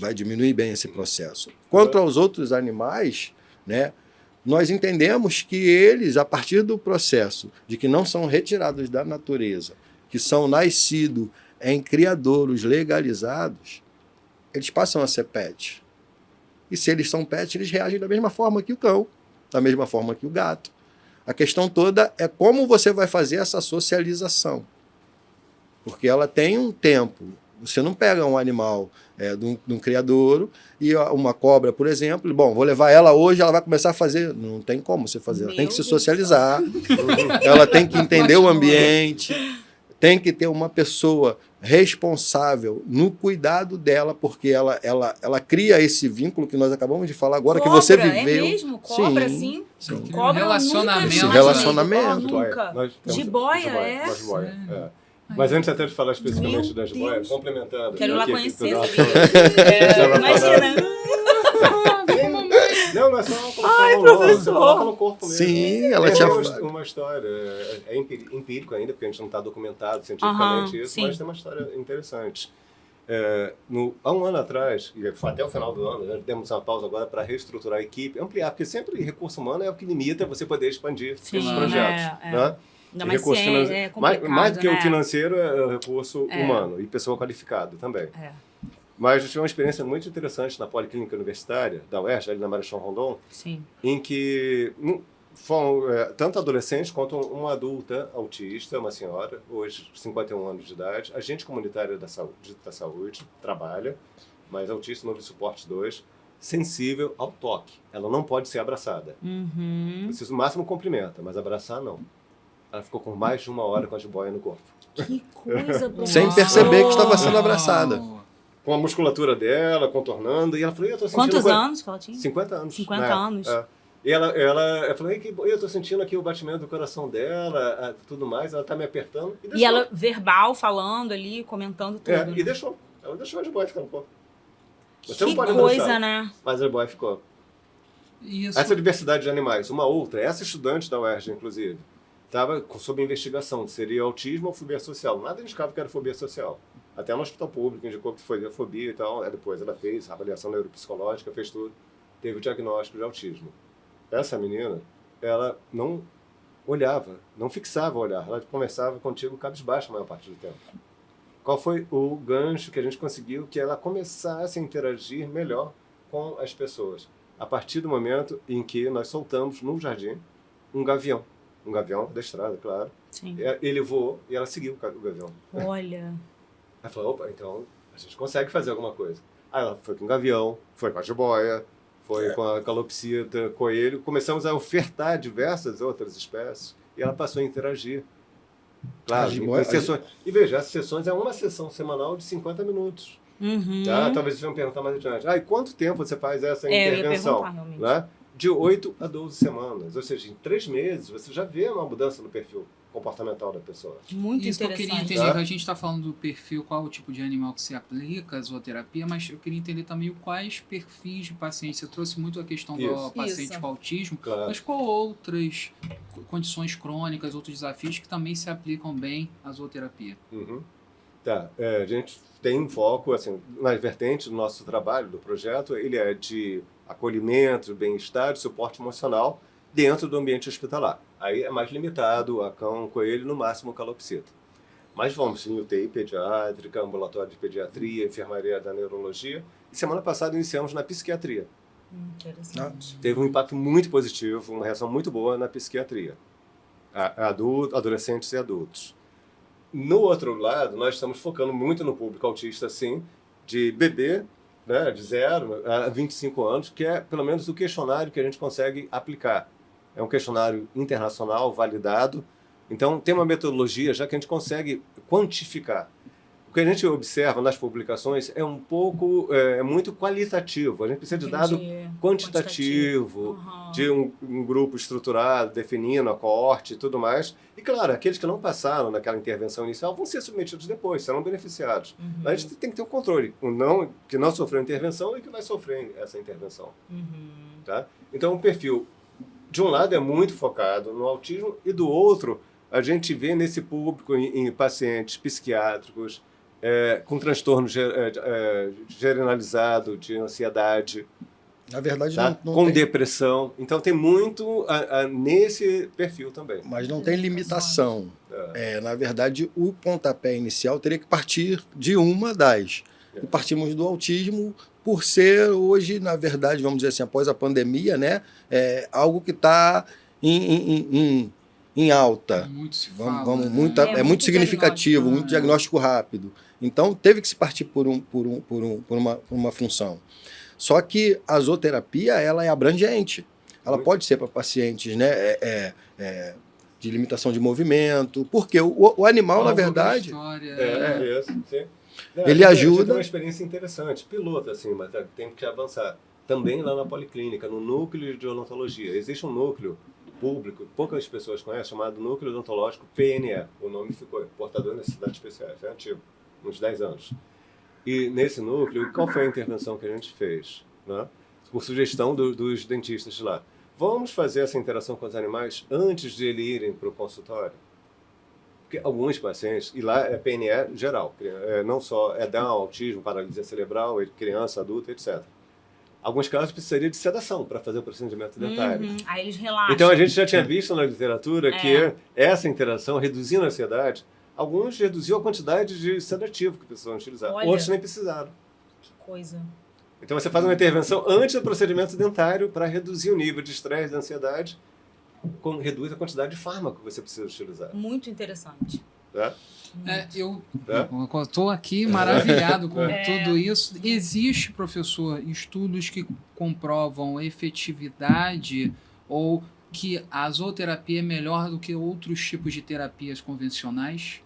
Vai diminuir bem esse processo. Quanto aos outros animais, né, nós entendemos que eles, a partir do processo de que não são retirados da natureza, que são nascidos em criadouros legalizados, eles passam a ser pet. E se eles são pet, eles reagem da mesma forma que o cão, da mesma forma que o gato. A questão toda é como você vai fazer essa socialização. Porque ela tem um tempo. Você não pega um animal de um criadouro e uma cobra, por exemplo, bom, vou levar ela hoje, ela vai começar a fazer. Não tem como você fazer. Ela tem que se socializar. Ela tem que entender o ambiente. Tem que ter uma pessoa responsável no cuidado dela, porque ela cria esse vínculo que nós acabamos de falar agora, cobra, que você viveu. É mesmo? Cobra, sim. Cobra, relacionamento. Relacionamento. Jiboia, Mas antes até de falar especificamente da jiboia, complementando. Quero lá conhecer. Imagina. Não é só uma colocar Ai, professor. Coloca no corpo mesmo. Sim, ela tinha uma história, é empírico ainda, porque a gente não está documentado cientificamente isso, mas tem uma história interessante. Há um ano atrás, e até o final do ano, nós demos uma pausa agora para reestruturar a equipe, ampliar, porque sempre recurso humano é o que limita você poder expandir esses projetos. Né? Mais do que o financeiro é o recurso humano e pessoa qualificada também. Mas eu tive uma experiência muito interessante na Policlínica Universitária da UERJ, ali na Marechal Rondon, em que foram tanto adolescentes quanto uma adulta autista, uma senhora, hoje 51 anos de idade, agente comunitária da saúde, trabalha, mas autista no suporte 2, sensível ao toque. Ela não pode ser abraçada. Você no máximo cumprimenta, mas abraçar não. Ela ficou com mais de 1 hora com a jiboia no corpo. Que coisa, professor. Sem perceber que estava sendo abraçada. Com a musculatura dela, contornando, e ela falou, eu tô sentindo... Quantos anos que ela tinha? 50 anos. 50 anos. E ela falou, eu tô sentindo aqui o batimento do coração dela, tudo mais, ela tá me apertando. E ela verbal, falando ali, comentando tudo. E deixou. Ela deixou a jiboia ficar no corpo. Você que coisa, né? Mas a jiboia ficou. Isso. Essa diversidade de animais. Uma outra, essa estudante da UERJ, inclusive, estava sob investigação, seria autismo ou fobia social. Nada indicava que era fobia social. Até no hospital público indicou que foi fobia e tal. Depois ela fez a avaliação neuropsicológica, fez tudo. Teve o diagnóstico de autismo. Essa menina, ela não olhava, não fixava o olhar. Ela conversava contigo cabisbaixo a maior parte do tempo. Qual foi o gancho que a gente conseguiu que ela começasse a interagir melhor com as pessoas? A partir do momento em que nós soltamos no jardim um gavião. um gavião adestrado, claro. Sim. Ele voou e ela seguiu o gavião. Olha. Ela falou, opa, então a gente consegue fazer alguma coisa. Aí ela foi com o gavião, foi com a jiboia, foi com a calopsita, coelho. Começamos a ofertar diversas outras espécies e ela passou a interagir. Claro, em sessões. E veja, as sessões é uma sessão semanal de 50 minutos. Uhum. Tá? Talvez vocês vão perguntar mais adiante. E quanto tempo você faz essa intervenção? Eu ia perguntar, Né? De 8 a 12 semanas. Ou seja, em 3 meses você já vê uma mudança no perfil comportamental da pessoa. Muito Isso que eu interessante. queria entender, que a gente está falando do perfil, qual o tipo de animal que se aplica a zooterapia, mas eu queria entender também quais perfis de pacientes. Você trouxe muito a questão do paciente com autismo, mas qual outras condições crônicas, outros desafios que também se aplicam bem à zooterapia? Uhum. Tá, a gente tem um foco, assim, nas vertentes do nosso trabalho, do projeto, ele é de acolhimento, bem-estar, de suporte emocional dentro do ambiente hospitalar. Aí é mais limitado a cão, coelho, no máximo calopsita. Mas vamos em UTI pediátrica, ambulatório de pediatria, enfermaria da neurologia. E semana passada iniciamos na psiquiatria. Interessante. Teve um impacto muito positivo, uma reação muito boa na psiquiatria. Adolescentes e adultos. No outro lado, nós estamos focando muito no público autista, sim, de bebê, né, de 0 a 25 anos, que é pelo menos o questionário que a gente consegue aplicar. É um questionário internacional, validado. Então, tem uma metodologia já que a gente consegue quantificar. O que a gente observa nas publicações é muito qualitativo. A gente precisa de dado quantitativo, de um grupo estruturado, definindo a coorte e tudo mais. E, claro, aqueles que não passaram naquela intervenção inicial vão ser submetidos depois, serão beneficiados. A gente tem que ter o controle. Que não sofreu intervenção e que vai sofrer essa intervenção. Tá? Então, o perfil, de um lado, é muito focado no autismo e, do outro, a gente vê nesse público em pacientes psiquiátricos, com transtorno generalizado de ansiedade, na verdade, tá? não com tem... depressão. Então, tem muito nesse perfil também. Mas não tem limitação. Na verdade, o pontapé inicial teria que partir de uma das. E partimos do autismo por ser hoje, na verdade, vamos dizer assim, após a pandemia, né, algo que está em alta. Muito se fala, né? É muito significativo, muito diagnóstico rápido. Então, teve que se partir por uma função. Só que a zooterapia, ela é abrangente. Ela pode ser para pacientes, né, de limitação de movimento, porque o animal, na verdade... Isso, sim. Ele ajuda... Tem uma experiência interessante, piloto, assim, mas tem que avançar. Também lá na Policlínica, no núcleo de odontologia. Existe um núcleo público, poucas pessoas conhecem, chamado Núcleo Odontológico PNE. O nome ficou portador de necessidades especiais, é antigo, uns 10 anos. E nesse núcleo, qual foi a intervenção que a gente fez? Né? Por sugestão dos dentistas de lá. Vamos fazer essa interação com os animais antes de eles irem para o consultório? Porque alguns pacientes, e lá é PNE geral, não só Down, autismo, paralisia cerebral, criança, adulta, etc. Alguns casos precisaria de sedação para fazer o procedimento dentário. Aí eles relaxam. Então a gente já tinha visto na literatura que essa interação, reduzindo a ansiedade, alguns reduziu a quantidade de sedativo que a pessoa utilizava. Outros nem precisaram. Que coisa. Então você faz uma intervenção antes do procedimento dentário para reduzir o nível de estresse e de ansiedade, reduz a quantidade de fármaco que você precisa utilizar. Muito interessante. Tá? Eu estou aqui maravilhado com tudo isso. Existe, professor, estudos que comprovam efetividade ou que a zooterapia é melhor do que outros tipos de terapias convencionais?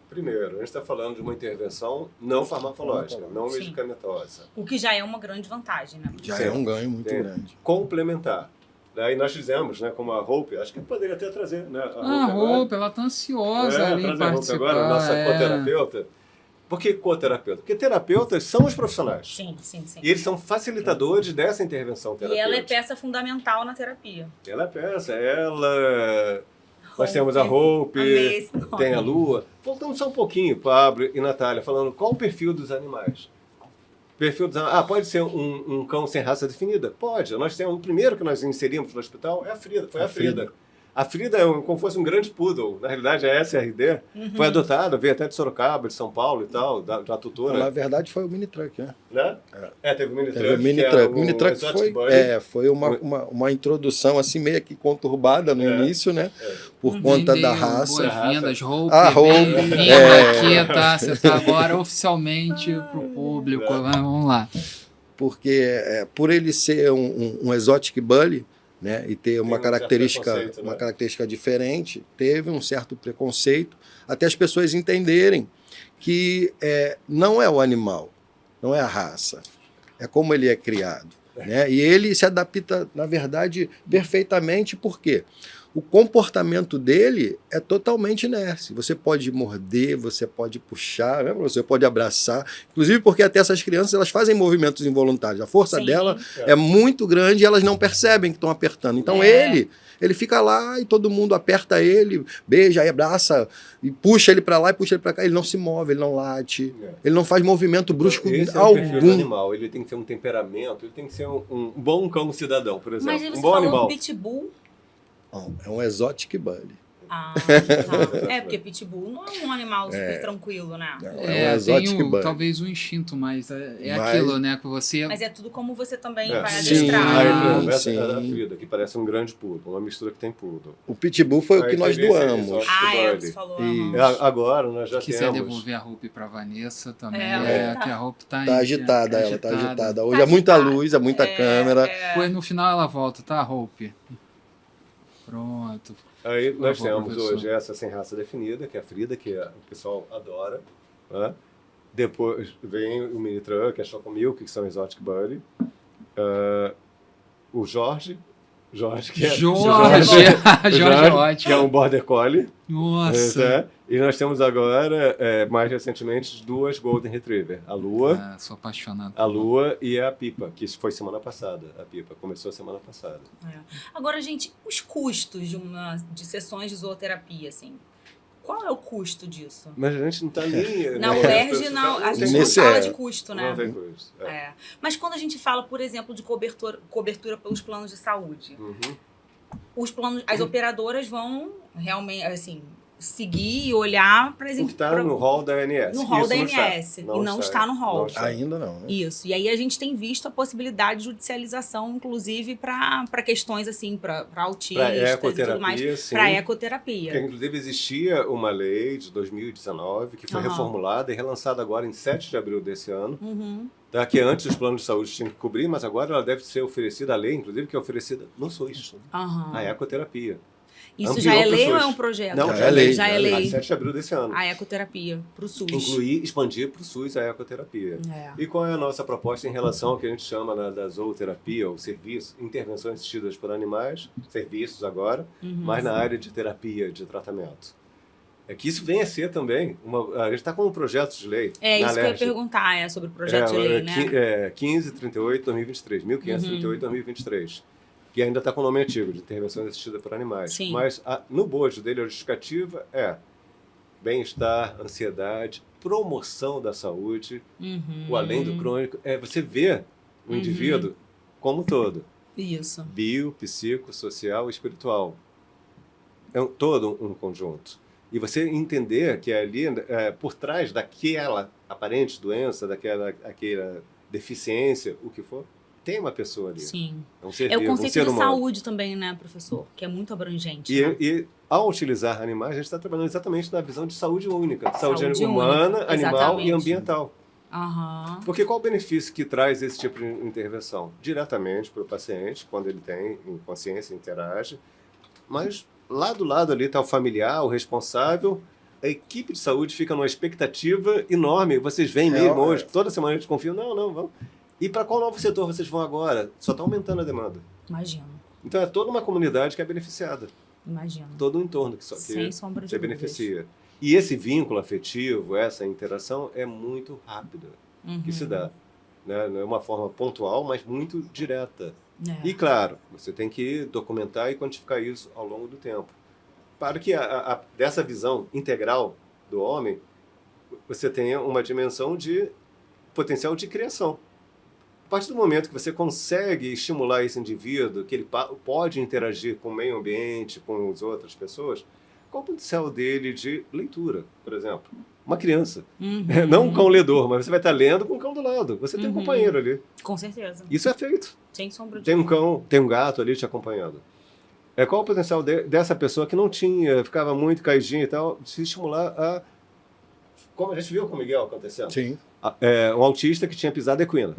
Primeiro, a gente está falando de uma intervenção não farmacológica, não medicamentosa. O que já é uma grande vantagem, né? Já é um ganho muito grande. Complementar. Daí nós fizemos, né, como a Hope, acho que poderia até trazer, né? A Hope, ela está ansiosa ali em participar. Agora, nossa coterapeuta. Por que coterapeuta? Porque terapeutas são os profissionais. Sim. E eles são facilitadores dessa intervenção terapêutica. E ela é peça fundamental na terapia. Ela é peça, nós temos a Hope, tem a Lua. Voltando só um pouquinho, Pablo e Natália, falando qual o perfil dos animais. Pode ser um cão sem raça definida? Pode. Nós temos o primeiro que nós inserimos no hospital foi a Frida. A Frida é como fosse um grande poodle. Na realidade, a SRD foi adotada, veio até de Sorocaba, de São Paulo e tal, da tutora. Na verdade, foi o mini truck, né? Né? Teve o mini truck. Teve o mini que truck. era O mini truck foi uma introdução assim meio que conturbada no início, né? Por conta da raça. Boas-vindas, Hope. A Hope. Aqui, tá? Você está agora oficialmente para o público. Vamos lá. Porque por ele ser um exotic bully, né, e ter uma característica diferente, teve um certo preconceito, até as pessoas entenderem que não é o animal, não é a raça, é como ele é criado. Né? E ele se adapta, na verdade, perfeitamente, por quê? O comportamento dele é totalmente inerte. Você pode morder, você pode puxar, né? Você pode abraçar. Inclusive porque até essas crianças elas fazem movimentos involuntários. A força dela é muito grande e elas não percebem que estão apertando. Então ele fica lá e todo mundo aperta ele, beija, aí abraça, e puxa ele para lá e puxa ele para cá. Ele não se move, ele não late, ele não faz movimento brusco esse algum. É o perfil do animal. Ele tem que ter um temperamento, ele tem que ser um bom cão cidadão, por exemplo. Mas você um bom falou animal. pitbull. É um exotic bully. Tá. Porque pitbull não é um animal super tranquilo, né? Tem talvez um instinto, mas aquilo, né? Que você... Mas é tudo como você também vai sim, adestrar. Essa é a Frida, que parece um grande poodle, uma mistura que tem poodle. O pitbull foi o que nós doamos. Você falou. Agora nós já quiser devolver a Hope para Vanessa também. Que a Hope tá agitada, ela tá agitada. Hoje é muita luz, é muita câmera. Pois no final ela volta, tá, Hope? Pronto. Aí nós temos hoje essa sem raça definida, que é a Frida, que o pessoal adora. Né? Depois vem o mini truck, a Chocomilk, que são exotic bully. O Jorge, que é Jorge, que é um border collie. Nossa. E nós temos agora, mais recentemente, 2 golden retriever. A Lua. Sou apaixonado. A Lua e a Pipa, que isso foi semana passada. A Pipa começou semana passada. Agora, gente, os custos de sessões de zooterapia, assim. Qual é o custo disso? Mas a gente não está nem... Na UERJ, a gente não fala de custo, né? Não tem custo. Mas quando a gente fala, por exemplo, de cobertura pelos planos de saúde, as operadoras vão realmente, assim, seguir e olhar para o que está no hall da ANS. No hall da ANS. E não está no hall. Ainda não, né? Isso. E aí a gente tem visto a possibilidade de judicialização, inclusive, para questões assim, para autistas e tudo mais. Para ecoterapia. Porque, inclusive, existia uma lei de 2019 que foi reformulada e relançada agora em 7 de abril desse ano. Que antes os planos de saúde tinham que cobrir, mas agora ela deve ser oferecida, a lei, inclusive, que é oferecida no SUS. A ecoterapia. Isso já é lei ou é um projeto? Não, já é lei. Já é lei. 7 de abril desse ano. A ecoterapia, para o SUS. Expandir para o SUS a ecoterapia. E qual é a nossa proposta em relação ao que a gente chama da zooterapia, ou serviço, intervenções assistidas por animais, serviços agora, mas na área de terapia, de tratamento. É que isso vem a ser também, a gente está com um projeto de lei. Isso que eu ia perguntar, sobre o projeto de lei, né? 1538-2023, 1538-2023. Que ainda está com o nome antigo, de intervenção assistida por animais. Sim. Mas no bojo dele, a justificativa é bem-estar, ansiedade, promoção da saúde, o além do crônico. Você vê o indivíduo como um todo. Isso. Bio, psico, social e espiritual. É todo um conjunto. E você entender que ali, por trás daquela aparente doença, daquela deficiência, o que for, tem uma pessoa ali. Sim. É um ser o vivo, conceito um ser de humano. saúde também, né, professor? Que é muito abrangente. E ao utilizar animais, a gente está trabalhando exatamente na visão de saúde única. Saúde única, humana, animal exatamente. E ambiental. Porque qual o benefício que traz esse tipo de intervenção? Diretamente para o paciente, quando ele tem consciência, interage. Mas lá do lado ali está o familiar, o responsável. A equipe de saúde fica numa expectativa enorme. Vocês vêm mesmo hoje, toda semana a gente confia. Não, vamos. E para qual novo setor vocês vão agora? Só está aumentando a demanda. Imagino. Então é toda uma comunidade que é beneficiada. Imagino. Todo o entorno que Sem sombra de você beneficia. E esse vínculo afetivo, essa interação é muito rápida que se dá. Né? Não é uma forma pontual, mas muito direta. E claro, você tem que documentar e quantificar isso ao longo do tempo. Para que dessa visão integral do homem, você tenha uma dimensão de potencial de criação. O partir do momento que você consegue estimular esse indivíduo, que ele pode interagir com o meio ambiente, com as outras pessoas, qual o potencial dele de leitura, por exemplo? Uma criança. Não um cão ledor, mas você vai estar lendo com o cão do lado. Você tem um companheiro ali. Com certeza. Isso é feito. Sem sombra de Tem um cão, tem um gato ali te acompanhando. Qual o potencial dessa pessoa que não tinha, ficava muito caidinha e tal, se estimular a... Como a gente viu com o Miguel acontecendo. Sim. Um autista que tinha pisado equina.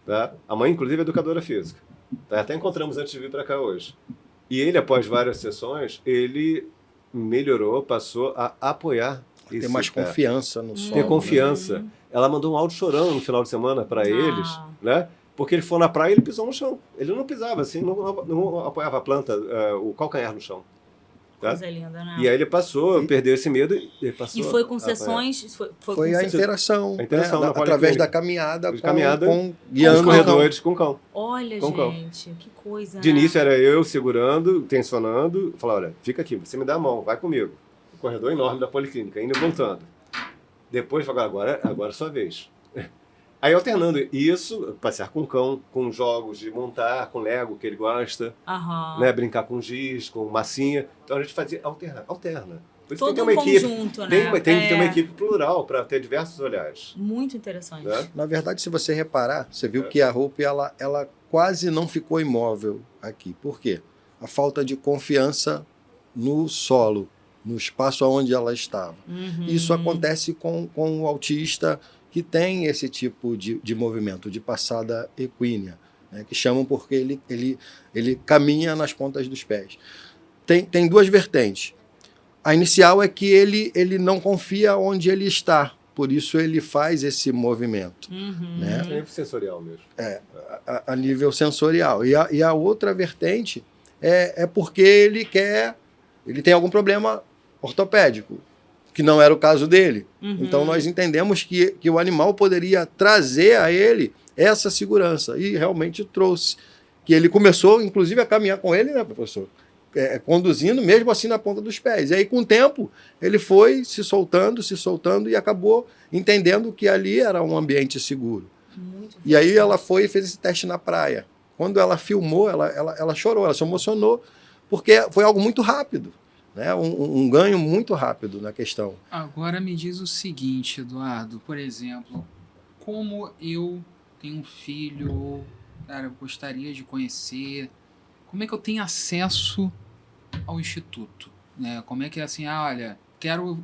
Tá? A mãe, inclusive, é educadora física. Tá? Até encontramos antes de vir para cá hoje. E ele, após várias sessões, ele melhorou, passou a apoiar esse Ter mais pé. confiança no solo. Ter confiança. Ela mandou um áudio chorando no final de semana para eles, né? Porque ele foi na praia e ele pisou no chão. Ele não pisava assim, não apoiava a planta, o calcanhar no chão. Tá? Coisa linda, né? E aí ele passou, perdeu esse medo e passou. E foi com sessões... Foi a interação, na através da caminhada, guiando os corredores com o cão. Olha, com gente, que coisa. De início era eu segurando, tensionando, falar, olha, fica aqui, você me dá a mão, vai comigo. O corredor enorme da policlínica, indo e voltando. Depois, agora é a sua vez. Aí alternando isso, passear com o cão, com jogos de montar, com Lego, que ele gosta, né, brincar com giz, com massinha. Então a gente fazia alterna. Por isso todo tem que ter uma conjunto, equipe, né? Tem que ter uma equipe plural para ter diversos olhares. Muito interessante. Né? Na verdade, se você reparar, você viu que a Hope ela quase não ficou imóvel aqui. Por quê? A falta de confiança no solo, no espaço onde ela estava. Isso acontece com o autista que tem esse tipo de movimento, de passada equínea, né, que chamam porque ele caminha nas pontas dos pés. Tem duas vertentes. A inicial é que ele não confia onde ele está, por isso ele faz esse movimento. Né? A nível sensorial mesmo. A nível sensorial. E a outra vertente é porque ele tem algum problema ortopédico, que não era o caso dele. Então nós entendemos que o animal poderia trazer a ele essa segurança, e realmente trouxe. Que ele começou, inclusive, a caminhar com ele, né, professor? Conduzindo, mesmo assim, na ponta dos pés. E aí, com o tempo, ele foi se soltando e acabou entendendo que ali era um ambiente seguro. E aí ela foi e fez esse teste na praia. Quando ela filmou, ela chorou, ela se emocionou, porque foi algo muito rápido. Né? Um ganho muito rápido na questão. Agora me diz o seguinte, Eduardo, por exemplo, como eu tenho um filho, cara, eu gostaria de conhecer, como é que eu tenho acesso ao Instituto? Né? Como é que é assim, olha, quero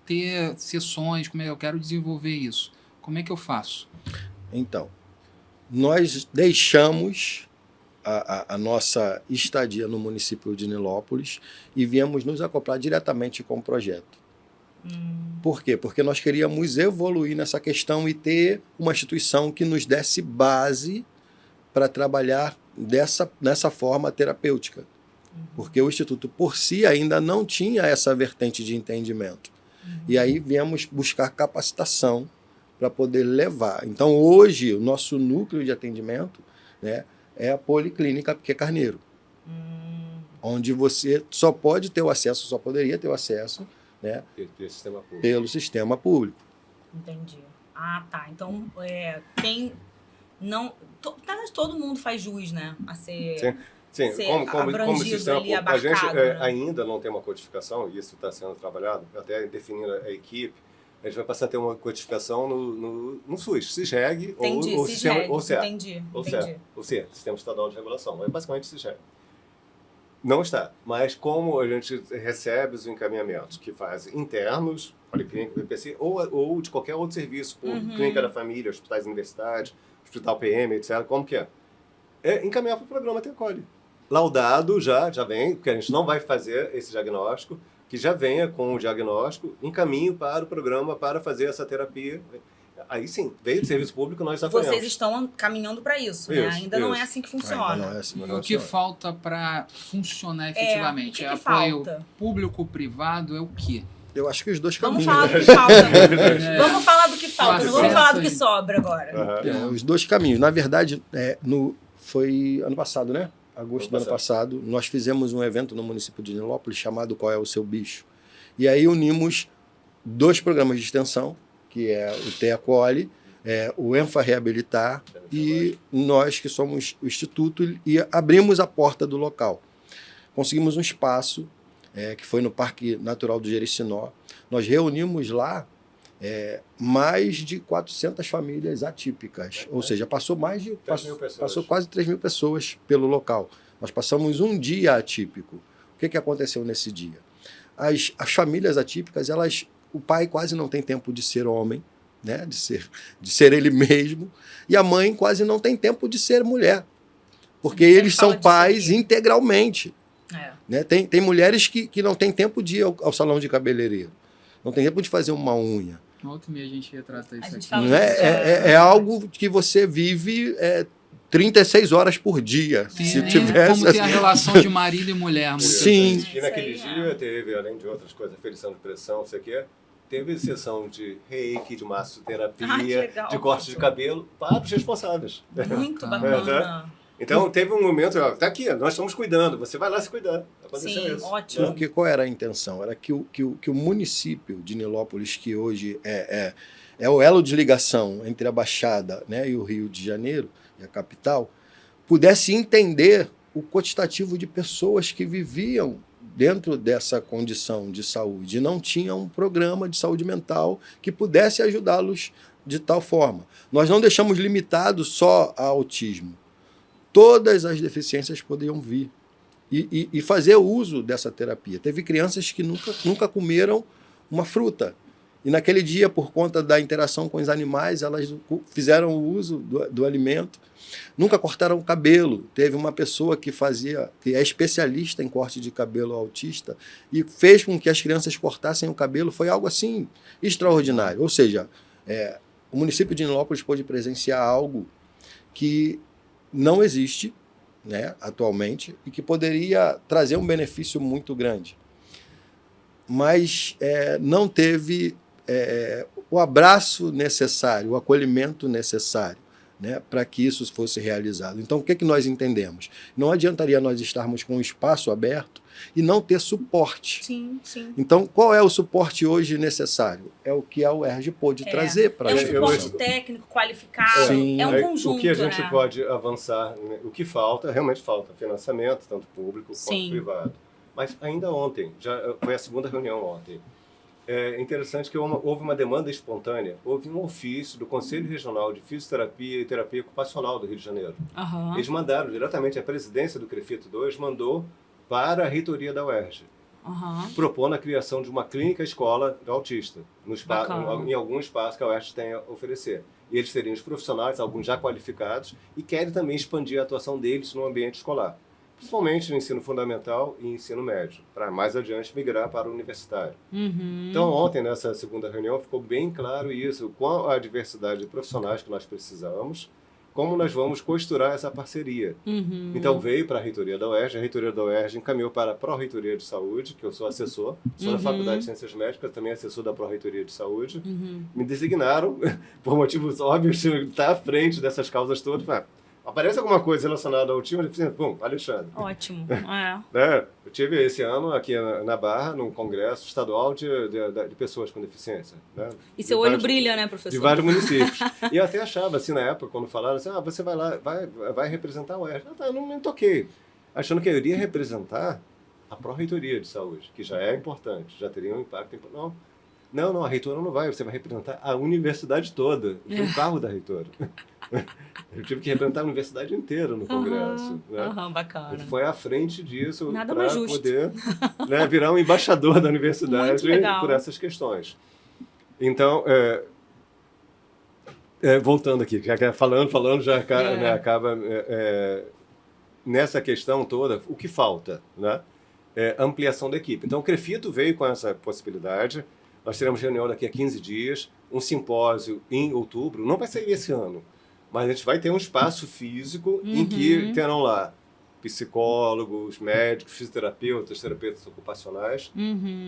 ter sessões, como é que eu quero desenvolver isso? Como é que eu faço? Então, nós deixamos a nossa estadia no município de Nilópolis e viemos nos acoplar diretamente com o projeto. Por quê? Porque nós queríamos evoluir nessa questão e ter uma instituição que nos desse base para trabalhar nessa forma terapêutica. Porque o Instituto, por si, ainda não tinha essa vertente de entendimento. E aí viemos buscar capacitação para poder levar. Então, hoje, o nosso núcleo de atendimento, né, é a Policlínica Piquet Carneiro, onde você só poderia ter o acesso, né, pelo sistema público. Entendi. Ah, tá. Então, quem não... todo mundo faz jus, né? A ser... Sim, como sistema ali, público. A gente né? ainda não tem uma codificação, e isso está sendo trabalhado, até definindo a equipe. A gente vai passar a ter uma codificação no SUS, SISREG ou sistema ou CER. Entendi. Ou CER, Sistema Estadual de Regulação. É basicamente SISREG. Não está. Mas como a gente recebe os encaminhamentos que fazem internos, Policlínica, BPC, ou de qualquer outro serviço, Clínica da Família, hospitais universitários, Hospital PM, etc., como que é? Encaminhar para o programa Tecole. Laudado já vem, porque a gente não vai fazer esse diagnóstico, que já venha com o diagnóstico, encaminho para o programa para fazer essa terapia. Aí sim, veio de serviço público, nós apoiamos. Vocês estão caminhando para isso, né? Ainda não é assim que funciona. Não é assim, E o que falta para funcionar efetivamente? O que apoio falta? público-privado é o quê? Eu acho que os dois Vamos caminhos. falar do que falta. Vamos falar do que falta, não vamos falar do que sobra agora. Os dois caminhos. Na verdade, foi ano passado, né? Agosto do ano passado, nós fizemos um evento no município de Nilópolis chamado Qual é o Seu Bicho? E aí unimos 2 programas de extensão, que é o Tecole, o Enfa Reabilitar, e nós que somos o Instituto, e abrimos a porta do local. Conseguimos um espaço, que foi no Parque Natural do Jericinó. Nós reunimos lá mais de 400 famílias atípicas, ou seja, passou quase 3 mil pessoas pelo local. Nós passamos um dia atípico. O que aconteceu nesse dia? As famílias atípicas, o pai quase não tem tempo de ser homem, né? de ser ele mesmo, e a mãe quase não tem tempo de ser mulher, porque eles são pais integralmente. Né? Tem mulheres que não têm tempo de ir ao salão de cabeleireiro, não tem tempo de fazer uma unha. Volta e meia a gente retrata isso aqui. Não é algo que você vive 36 horas por dia. Se tivesse, como ter a relação de marido e mulher. Sim. E naquele dia teve, além de outras coisas, aferição de pressão, sei o quê, teve sessão de reiki, de massoterapia, de corte de cabelo para os responsáveis. Muito bacana. Então, teve um momento, tá aqui, nós estamos cuidando, você vai lá se cuidar. Aconteceu isso. Ótimo. Porque qual era a intenção? Era que o município de Nilópolis, que hoje é o elo de ligação entre a Baixada, né, e o Rio de Janeiro, e a capital, pudesse entender o quantitativo de pessoas que viviam dentro dessa condição de saúde e não tinham um programa de saúde mental que pudesse ajudá-los de tal forma. Nós não deixamos limitado só a autismo. Todas as deficiências podiam vir e fazer uso dessa terapia. Teve crianças que nunca comeram uma fruta. E naquele dia, por conta da interação com os animais, elas fizeram o uso do alimento. Nunca cortaram o cabelo. Teve uma pessoa que é especialista em corte de cabelo autista e fez com que as crianças cortassem o cabelo. Foi algo assim extraordinário. Ou seja, o município de Nilópolis pôde presenciar algo que não existe, né, atualmente, e que poderia trazer um benefício muito grande. Mas não teve o abraço necessário, o acolhimento necessário, né, para que isso fosse realizado. Então, o que nós entendemos? Não adiantaria nós estarmos com um espaço aberto e não ter suporte. Sim, sim. Então, qual é o suporte hoje necessário? É o que a UERJ pôde trazer para a gente. É um suporte técnico, qualificado, Sim. é um conjunto. O que a gente pode avançar, né? O que falta, realmente falta financiamento, tanto público quanto privado. Mas ainda ontem, já foi a segunda reunião ontem, é interessante que houve uma demanda espontânea, houve um ofício do Conselho Regional de Fisioterapia e Terapia Ocupacional do Rio de Janeiro. Uhum. Eles mandaram diretamente, a presidência do CREFITO 2 mandou para a reitoria da UERJ, propondo a criação de uma clínica escola de autista, em algum espaço que a UERJ tem a oferecer. E eles teriam os profissionais, alguns já qualificados, e querem também expandir a atuação deles no ambiente escolar, principalmente no ensino fundamental e ensino médio, para mais adiante migrar para o universitário. Então, ontem, nessa segunda reunião, ficou bem claro isso, com a diversidade de profissionais que nós precisamos, como nós vamos costurar essa parceria. Então, veio para a reitoria da UERJ encaminhou para a Pró-Reitoria de Saúde, que eu sou assessor, sou da Faculdade de Ciências Médicas, também assessor da Pró-Reitoria de Saúde. Me designaram, por motivos óbvios, estar à frente dessas causas todas. Aparece alguma coisa relacionada ao autismo, bom, Alexandre. Ótimo. Eu tive esse ano aqui na Barra, num congresso estadual de pessoas com deficiência. Né? E seu olho brilha, né, professor? De vários municípios. E eu até achava, assim, na época, quando falaram assim, você vai lá, vai representar o UERJ. Eu não me toquei. Achando que eu iria representar a Pró-Reitoria de Saúde, que já é importante, já teria um impacto importante. Não, a reitora não vai, você vai representar a universidade toda. Foi o carro da reitora. Eu tive que representar a universidade inteira no congresso. Bacana. Ele foi à frente disso para poder virar um embaixador da universidade por essas questões. Então, voltando aqui, falando já acaba nessa questão toda, o que falta, né? Ampliação da equipe. Então, o CREFITO veio com essa possibilidade. Nós teremos reunião daqui a 15 dias, um simpósio em outubro. Não vai sair esse ano, mas a gente vai ter um espaço físico em que terão lá psicólogos, médicos, fisioterapeutas, terapeutas ocupacionais,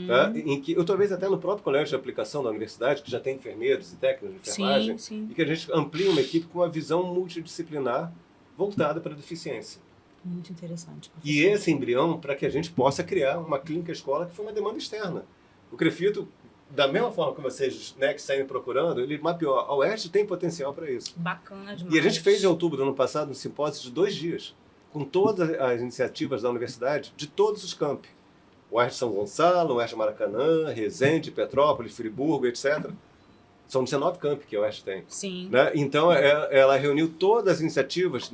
tá? Em que, ou talvez até no próprio colégio de aplicação da universidade, que já tem enfermeiros e técnicos de enfermagem, e que a gente amplie uma equipe com uma visão multidisciplinar voltada para a deficiência. Muito interessante. Professor. E esse embrião para que a gente possa criar uma clínica escola que foi uma demanda externa. O CREFITO da mesma forma que vocês, né, que saem procurando, ele mapeou. A UERJ tem potencial para isso. Bacana demais. E a gente fez em outubro do ano passado um simpósio de 2 dias, com todas as iniciativas da universidade, de todos os campi. UERJ São Gonçalo, UERJ Maracanã, Resende, Petrópolis, Friburgo, etc. São 19 campi que a UERJ tem. Sim. Né? Então, ela reuniu todas as iniciativas.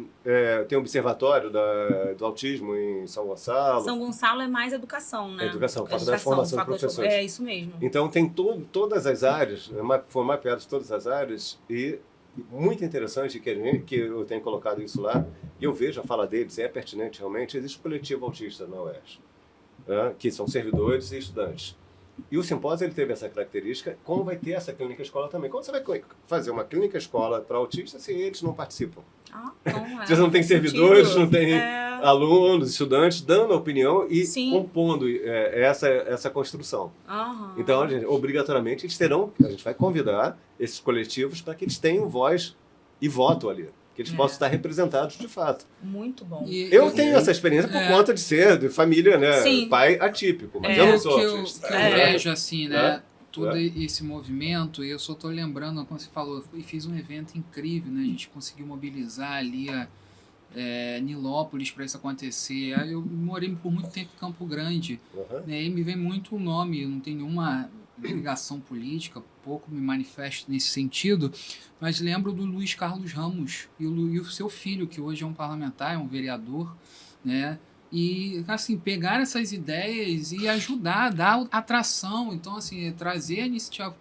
Tem o Observatório do Autismo em São Gonçalo. São Gonçalo é mais educação, né? Educação, Faculdade de Formação de Professores. É isso mesmo. Então, tem todas as áreas, foram mapeadas todas as áreas, e muito interessante que eu tenho colocado isso lá, e eu vejo a fala deles, é pertinente realmente. Existe um coletivo autista na UERJ, né? Que são servidores e estudantes. E o simpósio ele teve essa característica, como vai ter essa clínica escola também. Como você vai fazer uma clínica escola para autistas se eles não participam? Então Você não tem servidores, sentido. não tem alunos, estudantes dando opinião e Sim. compondo essa construção. Aham. Então, obrigatoriamente, a gente vai convidar esses coletivos para que eles tenham voz e voto ali. Que eles possam estar representados de fato. Muito bom. Eu tenho essa experiência por conta de ser de família, né? Sim. Pai atípico, mas eu não sou autista. Que eu vejo assim, né? Todo esse movimento, e eu só estou lembrando, como você falou, eu fiz um evento incrível, né? A gente conseguiu mobilizar ali Nilópolis para isso acontecer. Aí eu morei por muito tempo em Campo Grande, né? E me vem muito o nome, não tem nenhuma ligação política, pouco me manifesto nesse sentido, mas lembro do Luiz Carlos Ramos e o seu filho, que hoje é um parlamentar, é um vereador, né? E, assim, pegar essas ideias e ajudar, dar atração. Então, assim, trazer a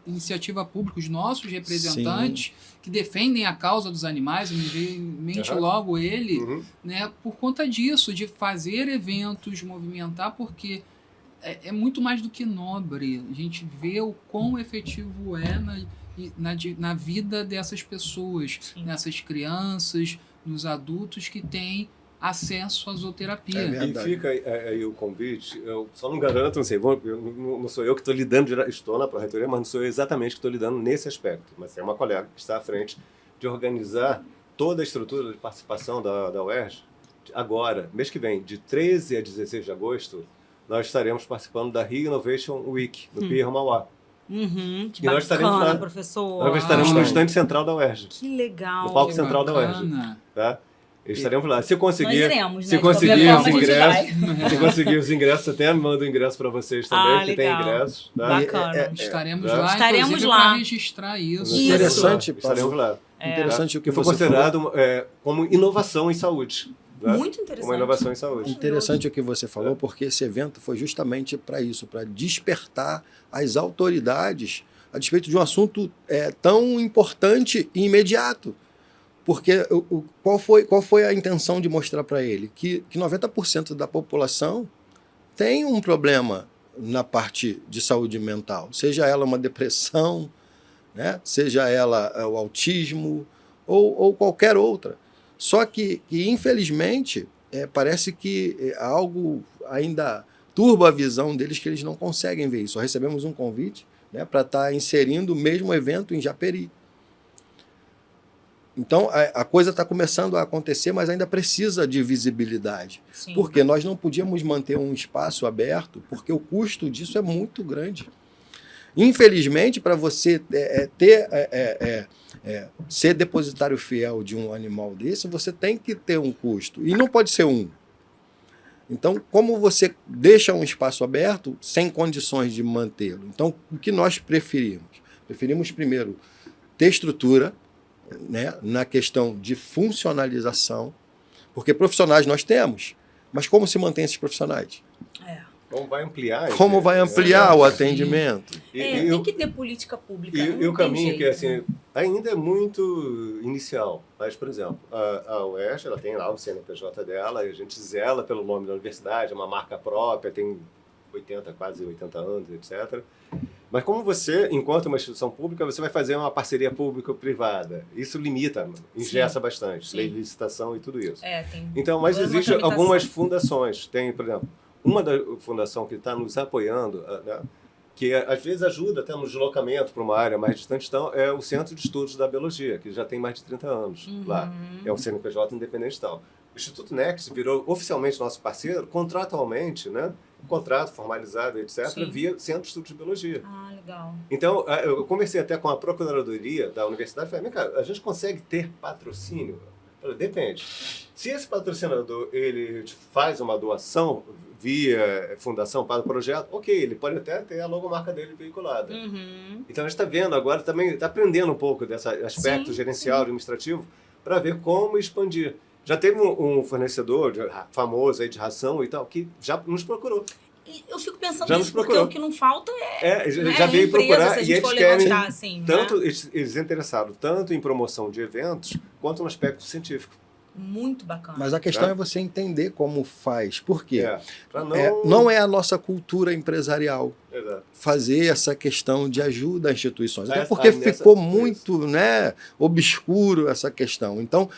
iniciativa pública, os nossos representantes que defendem a causa dos animais, me veio em mente logo ele, né? Por conta disso, de fazer eventos, movimentar, porque é muito mais do que nobre. A gente vê o quão efetivo é na vida dessas pessoas, nessas crianças, nos adultos que têm acesso à zooterapia. E fica aí o convite, eu só não garanto, não sei, não sou eu que estou lidando, estou na Pró-Reitoria, mas não sou eu exatamente que estou lidando nesse aspecto, mas tem uma colega que está à frente de organizar toda a estrutura de participação da UERJ. Agora, mês que vem, de 13 a 16 de agosto, nós estaremos participando da Rio Innovation Week, no Pier Mauá. Que nós estaremos lá, professor. Nós estaremos no estande central da UERJ. Que legal. No palco central da UERJ. Tá? Estaremos lá. Se conseguir, nós iremos, né? se conseguir os ingressos, se conseguir os ingressos, até mando o ingresso para vocês também, que tem ingressos. Tá? Bacana. Estaremos lá, inclusive, para registrar isso. Interessante, estaremos lá. Interessante o que foi você considerado como inovação em saúde. Né? Muito interessante. Uma inovação em saúde. Interessante o que você falou, porque esse evento foi justamente para isso, para despertar as autoridades a despeito de um assunto tão importante e imediato. Porque qual foi a intenção de mostrar para ele? Que 90% da população tem um problema na parte de saúde mental, seja ela uma depressão, né? Seja ela o autismo ou qualquer outra. Só que infelizmente, parece que algo ainda turba a visão deles, que eles não conseguem ver isso. Só recebemos um convite, né, para estar inserindo o mesmo evento em Japeri. Então, a coisa está começando a acontecer, mas ainda precisa de visibilidade. Sim. Porque nós não podíamos manter um espaço aberto, porque o custo disso é muito grande. Infelizmente, para você ser depositário fiel de um animal desse, você tem que ter um custo. E não pode ser um. Então, como você deixa um espaço aberto sem condições de mantê-lo? Então, o que nós preferimos? Preferimos, primeiro, ter estrutura, né, na questão de funcionalização, porque profissionais nós temos, mas como se mantém esses profissionais? Como vai ampliar? Como vai ampliar o atendimento? Tem que ter política pública. E o caminho que assim, ainda é muito inicial. Mas, por exemplo, a UERJ, ela tem lá o CNPJ dela, e a gente zela pelo nome da universidade, é uma marca própria, tem quase 80 anos, etc. Mas como você, enquanto uma instituição pública, você vai fazer uma parceria público-privada. Isso limita, engessa bastante, lei de licitação e tudo isso. Então, mas existem algumas fundações. Tem, por exemplo, uma da fundação que está nos apoiando, né, que às vezes ajuda até no deslocamento para uma área mais distante, então, é o Centro de Estudos da Biologia, que já tem mais de 30 anos lá. É um CNPJ independente e tal. Instituto Next virou oficialmente nosso parceiro, contratualmente, né? Contrato formalizado, etc., Sim. via Centro de Estudos de Biologia. Ah, legal. Então, eu conversei até com a Procuradoria da Universidade e falei, vem cá, a gente consegue ter patrocínio? Eu falei, depende. Se esse patrocinador ele faz uma doação via fundação para o projeto, ok, ele pode até ter a logomarca dele veiculada. Uhum. Então, a gente está vendo agora, também está aprendendo um pouco desse aspecto Sim, gerencial, administrativo, para ver como expandir. Já teve um fornecedor famoso aí de ração e tal, que já nos procurou. E eu fico pensando Já nisso, nos porque procurou. o que não falta é Já veio empresa, procurar se a e gente eles for querem levantar, assim, tanto, né? eles interessaram tanto em promoção de eventos, quanto no aspecto científico. Muito bacana. Mas a questão Tá. é você entender como faz. Por quê? Pra Não é a nossa cultura empresarial Exato. fazer essa questão de ajuda a instituições. Até Ah, porque nessa- ficou isso. muito, né, obscuro essa questão. Então,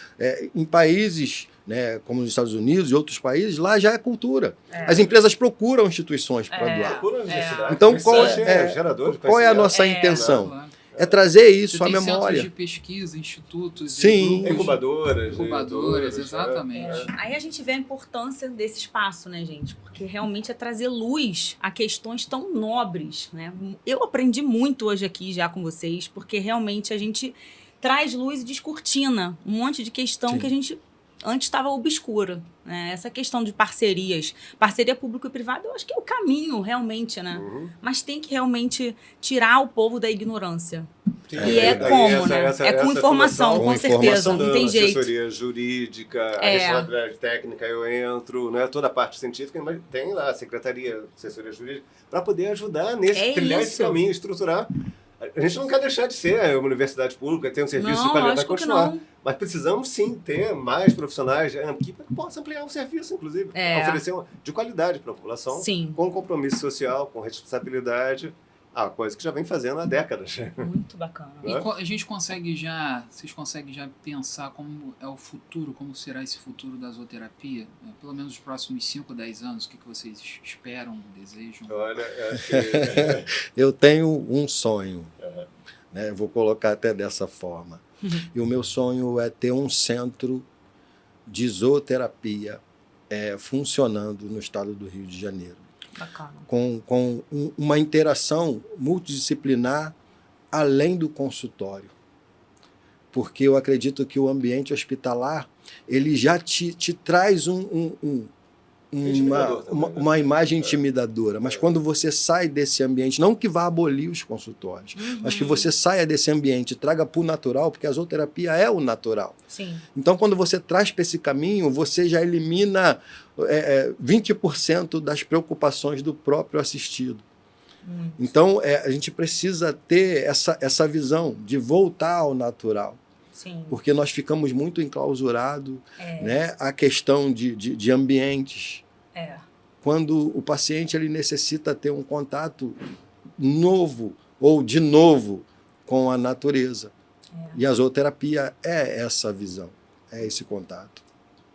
em países, né, como os Estados Unidos e outros países, lá já é cultura. As empresas procuram instituições para doar. Procura a universidade. Então, Isso qual gerador de qual é a conhecimento. nossa É. intenção? Claro. É trazer isso Você à tem centros memória. de pesquisa, institutos, Sim. grupos, Incubadoras. incubadoras, editoras, exatamente. Aí a gente vê a importância desse espaço, né, gente? Porque realmente é trazer luz a questões tão nobres, né? Eu aprendi muito hoje aqui já com vocês, porque realmente a gente traz luz e descortina um monte de questão Sim. que a gente antes estava obscura, né? Essa questão de parcerias, parceria público e privada, eu acho que é o caminho realmente, né? Uhum. Mas tem que realmente tirar o povo da ignorância. Sim, E é daí como, né? É com informação, com com certeza, informação. não tem jeito. Assessoria jurídica, a É. responsabilidade técnica, eu entro, né, toda a parte científica, mas tem lá a Secretaria de Assessoria Jurídica, para poder ajudar nesse, É trilhar isso. esse caminho, estruturar. A gente não quer deixar de ser uma universidade pública, ter um serviço de Não, qualidade, vai lógico que continuar. não. Mas precisamos sim ter mais profissionais que possam ampliar o serviço, inclusive. É. Oferecer de qualidade para a população, Sim. com compromisso social, com responsabilidade. Coisa que já vem fazendo há décadas. Muito bacana. E a gente consegue vocês conseguem já pensar como é o futuro, como será esse futuro da zooterapia? Pelo menos nos próximos 5, 10 anos, o que vocês esperam, desejam? Olha, Eu tenho um sonho, né? Eu vou colocar até dessa forma. E o meu sonho é ter um centro de zooterapia funcionando no estado do Rio de Janeiro, Bacana. com uma interação multidisciplinar além do consultório. Porque eu acredito que o ambiente hospitalar ele já te traz Intimidador também, né? uma imagem intimidadora. Mas quando você sai desse ambiente, não que vá abolir os consultórios, mas que você saia desse ambiente e traga para o natural, porque a zooterapia é o natural. Sim. Então, quando você traz para esse caminho, você já elimina 20% das preocupações do próprio assistido. Muito. Então, a gente precisa ter essa visão de voltar ao natural, Sim. porque nós ficamos muito enclausurados, né? A questão de ambientes. Quando o paciente ele necessita ter um contato novo ou de novo com a natureza. E a zooterapia é essa visão, é esse contato.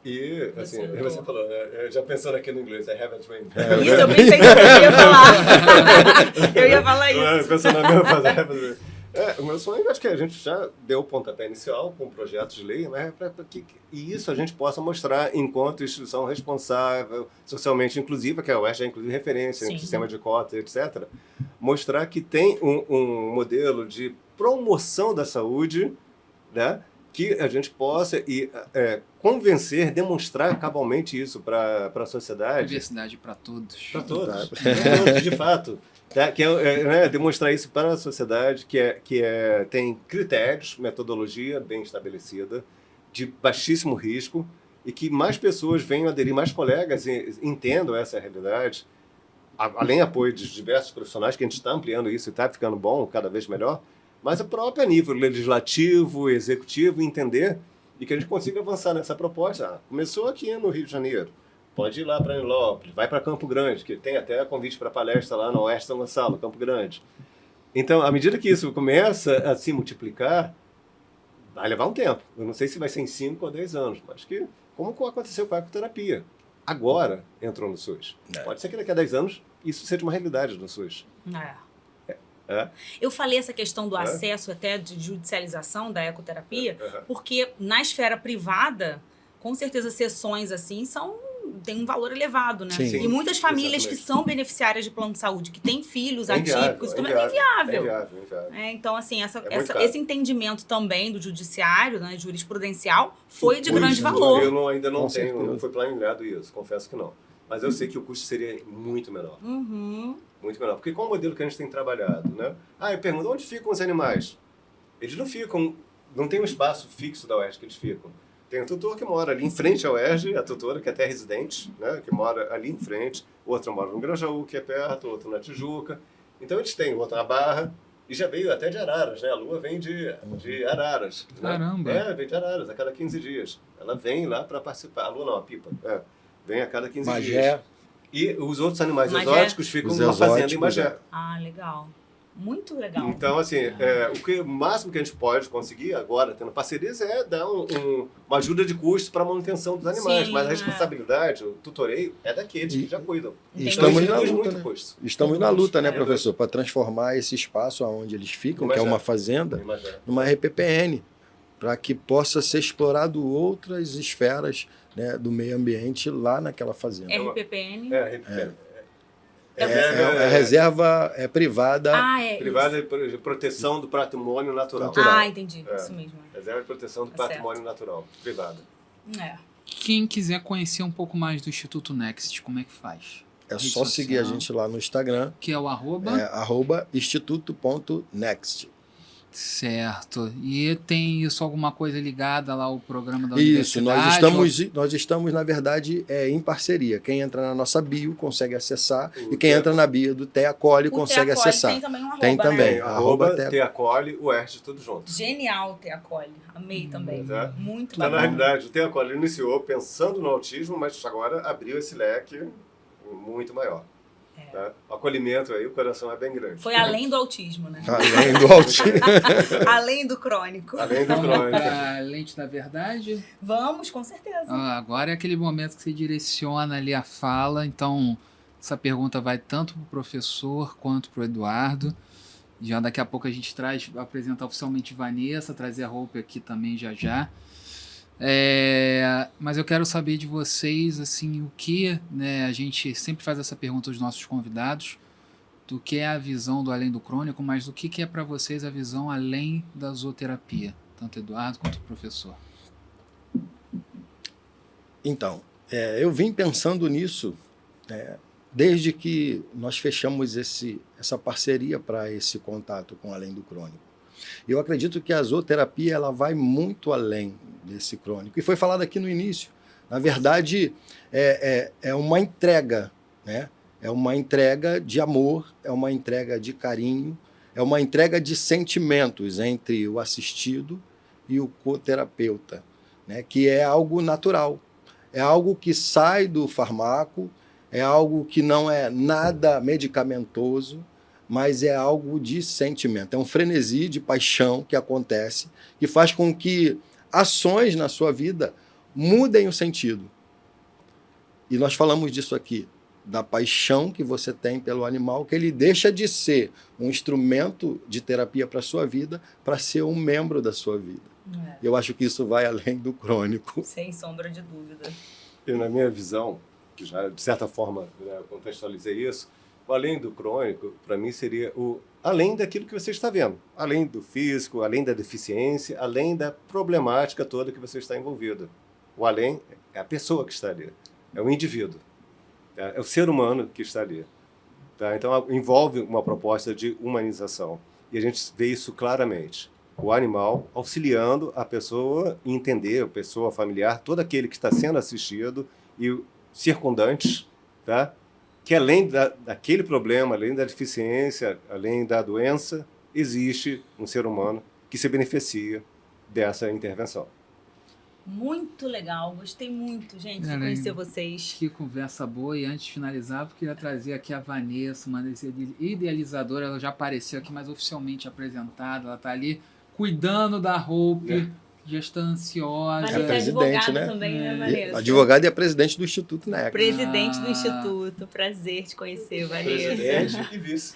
E, assim, você falou, já pensando aqui no inglês, I have a dream. Isso, eu pensei que eu ia falar. Eu ia falar isso. Pensando na mesma fase, I have a dream. O meu sonho, acho que a gente já deu o pontapé inicial com o projeto de lei, né, para que isso a gente possa mostrar enquanto instituição responsável, socialmente inclusiva, que a UERJ é inclusive referência em sistema de cotas, etc. Mostrar que tem um modelo de promoção da saúde, né, que a gente possa convencer, demonstrar cabalmente isso para a sociedade. Diversidade para todos. Para todos. Para todos, de fato. Tá? Que demonstrar isso para a sociedade, que tem critérios, metodologia bem estabelecida, de baixíssimo risco, e que mais pessoas venham aderir, mais colegas entendam essa realidade, além do apoio de diversos profissionais, que a gente está ampliando isso e está ficando bom, cada vez melhor, mas a própria nível legislativo, executivo, entender e que a gente consiga avançar nessa proposta. Começou aqui no Rio de Janeiro, pode ir lá para Nilópolis, vai para Campo Grande, que tem até convite para palestra lá no Oeste São Gonçalo, Campo Grande. Então, à medida que isso começa a se multiplicar, vai levar um tempo. Eu não sei se vai ser em 5 ou 10 anos, mas como aconteceu com a ecoterapia. Agora entrou no SUS. Pode ser que daqui a 10 anos isso seja uma realidade no SUS. Eu falei essa questão do acesso até de judicialização da ecoterapia, porque na esfera privada, com certeza sessões assim tem um valor elevado, né? Sim. E muitas famílias Exatamente. que são beneficiárias de plano de saúde, que têm filhos É inviável, atípicos, também é inviável. inviável. Então, assim, muito caro. esse entendimento também do judiciário, né, jurisprudencial, foi de Custo, grande né? valor. Eu ainda não Com tenho, certeza. não foi planejado isso, confesso que não. Mas eu sei que o custo seria muito menor. Uhum. Muito menor. Porque qual o modelo que a gente tem trabalhado, né? Eu pergunto, onde ficam os animais? Eles não ficam, não tem um espaço fixo da UERJ que eles ficam. Tem um tutor que mora ali em frente à UERJ, a tutora que é até residente, né? Que mora ali em frente. Outra mora no Grajaú, que é perto, outro na Tijuca. Então eles têm outra na Barra. E já veio até de Araras, né? A Lua vem de Araras. Né? Caramba! Vem de Araras, a cada 15 dias. Ela vem lá para participar. A Lua não, a Pipa. Vem a cada 15 dias. Magé. E os outros animais Magé. exóticos ficam Os numa fazenda em exóticos, Magé. Ah, legal. Muito legal. Então, assim, o máximo que a gente pode conseguir agora, tendo parcerias, é dar uma ajuda de custo para a manutenção dos animais. Sim, mas a responsabilidade, o tutoreio, é daqueles que já cuidam. Entendi. Estamos Então, isso na reduz luta, muito né? custo. Estamos na luta, né, É, professor? Para transformar esse espaço onde eles ficam, que é Magé. uma fazenda, Imagina. numa RPPN, para que possa ser explorado outras esferas, né, do meio ambiente lá naquela fazenda. RPPN. É reserva privada. Privada de proteção do patrimônio natural. Entendi. Isso mesmo. Reserva de proteção do Tá patrimônio natural. Privada. Quem quiser conhecer um pouco mais do Instituto Next, como é que faz? É Rede só seguir a social. gente lá no Instagram, Que é o @ @instituto.next. Certo. E tem isso, alguma coisa ligada lá ao programa da Isso, universidade? nós estamos, na verdade, em parceria. Quem entra na nossa bio consegue acessar, e quem entra na bio do Teacole consegue acessar. Tem também um arroba, Tem também. né? Teacole, o ERJ, tudo junto. Genial, Teacole. Amei também. Tá? Muito Então, legal. na realidade, o Teacole iniciou pensando no autismo, mas agora abriu esse leque muito maior. Tá? O acolhimento aí, o coração é bem grande. Foi além do autismo, né? Além do autismo. Além do crônico. Além do Vamos crônico. para a lente da verdade? Vamos, com certeza. Agora é aquele momento que você direciona ali a fala, então essa pergunta vai tanto para o professor quanto para o Eduardo. Já daqui a pouco a gente vai apresentar oficialmente Vanessa, trazer a roupa aqui também já. Mas eu quero saber de vocês, assim, o que, né, a gente sempre faz essa pergunta aos nossos convidados, do que é a visão do além do crônico, mas do que é para vocês a visão além da zooterapia, tanto Eduardo quanto o professor. Então, eu vim pensando nisso desde que nós fechamos essa parceria para esse contato com Além do Crônico. Eu acredito que a zooterapia ela vai muito além desse crônico. E foi falado aqui no início. Na verdade, é uma entrega, né? É uma entrega de amor, é uma entrega de carinho, é uma entrega de sentimentos entre o assistido e o coterapeuta, né? Que é algo natural. É algo que sai do farmaco, é algo que não é nada medicamentoso, mas é algo de sentimento. É um frenesi de paixão que acontece, que faz com que ações na sua vida mudem o sentido. E nós falamos disso aqui, da paixão que você tem pelo animal, que ele deixa de ser um instrumento de terapia para a sua vida, para ser um membro da sua vida. Eu acho que isso vai além do crônico. Sem sombra de dúvida. Eu, na minha visão, que já de certa forma contextualizei isso, o além do crônico, para mim, seria além daquilo que você está vendo. Além do físico, além da deficiência, além da problemática toda que você está envolvido. O além é a pessoa que está ali, é o indivíduo, é o ser humano que está ali. Tá? Então, envolve uma proposta de humanização. E a gente vê isso claramente. O animal auxiliando a pessoa a entender, a pessoa familiar, todo aquele que está sendo assistido e circundantes, tá? Que além daquele problema, além da deficiência, além da doença, existe um ser humano que se beneficia dessa intervenção. Muito legal, gostei muito, gente, de conhecer vocês. Que conversa boa. E antes de finalizar, eu queria trazer aqui a Vanessa, uma idealizadora. Ela já apareceu aqui, mas oficialmente apresentada. Ela está ali cuidando da roupa, já está ansiosa. Vanessa é advogada também, né, Vanessa? Advogada e é presidente do Instituto NEC. Presidente do Instituto. Prazer te conhecer, Vanessa. Presidente e vice.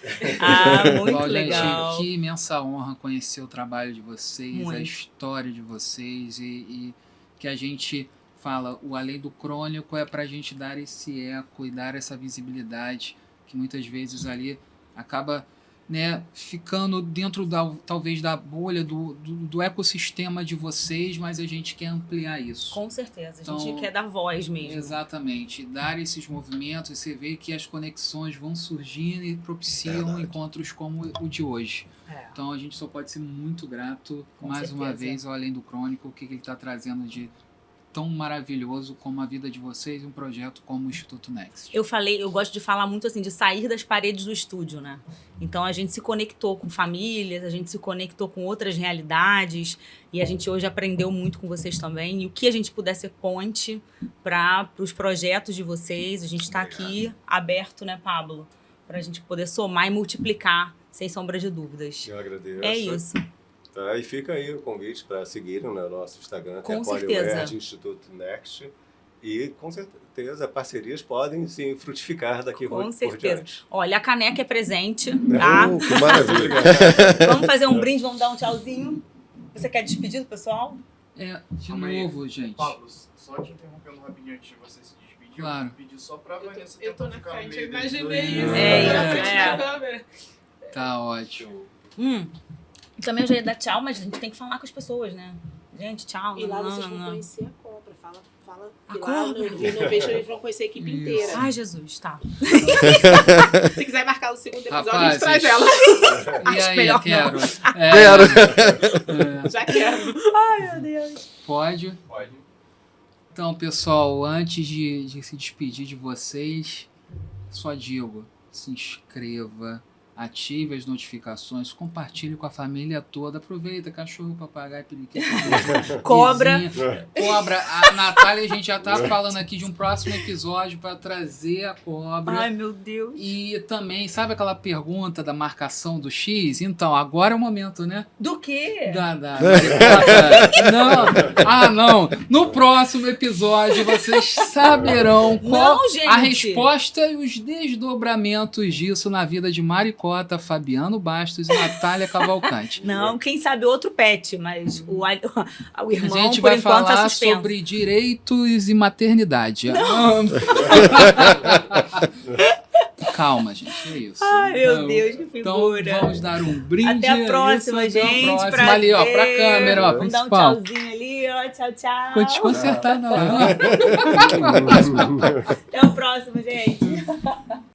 Muito Bom, legal. Gente, que imensa honra conhecer o trabalho de vocês, Muito. a história de vocês e que a gente fala, o Além do Crônico é para a gente dar esse eco e dar essa visibilidade que muitas vezes ali acaba, né, ficando dentro talvez da bolha do ecossistema de vocês, mas a gente quer ampliar isso. Com certeza, a gente Então, quer dar voz mesmo. Exatamente, dar esses movimentos, você vê que as conexões vão surgindo e propiciam Verdade. encontros como o de hoje. É. Então a gente só pode ser muito grato Com mais uma certeza. vez ao Além do Crônico, o que ele está trazendo de tão maravilhoso como a vida de vocês e um projeto como o Instituto Next. Eu gosto de falar muito assim, de sair das paredes do estúdio, né? Então a gente se conectou com famílias, a gente se conectou com outras realidades e a gente hoje aprendeu muito com vocês também. E o que a gente puder ser ponte para os projetos de vocês, a gente está aqui aberto, né, Pablo? Para a gente poder somar e multiplicar, sem sombra de dúvidas. Eu agradeço. É isso. Tá, e fica aí o convite para seguirem no nosso Instagram, que Com é certeza. PoliWord Instituto Next. E com certeza parcerias podem sim frutificar daqui Com por certeza. diante. Olha, a caneca é presente, tá? Que maravilha. Vamos fazer um brinde, vamos dar um tchauzinho. Você quer despedir do pessoal? De Calma aí. novo, gente. Pablo, só te interrompendo rapidinho antes de você se despedir. Claro. Eu vou pedir só pra Vanessa Eu tô tentar na ficar no frente, meio eu deles imaginei dois. isso. É Eu tô na isso, frente é. da câmera. Tá ótimo. Também eu já ia dar tchau, mas a gente tem que falar com as pessoas, né? Gente, tchau. E lá não, vocês não, vão não. conhecer a cobra. Fala A que lá cobra? no Innovation eles vão conhecer a equipe Isso. inteira. Ai, Jesus, tá. Se quiser marcar o segundo episódio, a Rapazes. gente traz ela. E Acho aí, melhor quero. Quero. Já quero. Ai, meu Deus. Pode? Pode. Então, pessoal, antes de se despedir de vocês, só digo, se inscreva, ative as notificações, compartilhe com a família toda, aproveita, cachorro, papagaio, periquito, Cobra. vizinha. Cobra, a Natália, a gente já tá falando aqui de um próximo episódio para trazer a cobra. Ai, meu Deus. E também, sabe aquela pergunta da marcação do X? Então, agora é o momento, né? Do quê? Da não. Não. No próximo episódio vocês saberão qual Não, gente. a resposta e os desdobramentos disso na vida de Maricota, Fabiano Bastos e Natália Cavalcante. Não, quem sabe outro pet, mas o irmão, A gente por vai enquanto, tá falar suspenso. sobre direitos e maternidade. Calma, gente, é isso. Ai, meu Então, Deus, que Então figura. vamos dar um brinde. Até a próxima, Isso, até a gente. próxima. Prazer. Ali, ó, pra câmera, ó, Vamos dar um principal. tchauzinho ali, ó. Tchau, tchau. Vou desconcertar, não. Até o próximo, gente.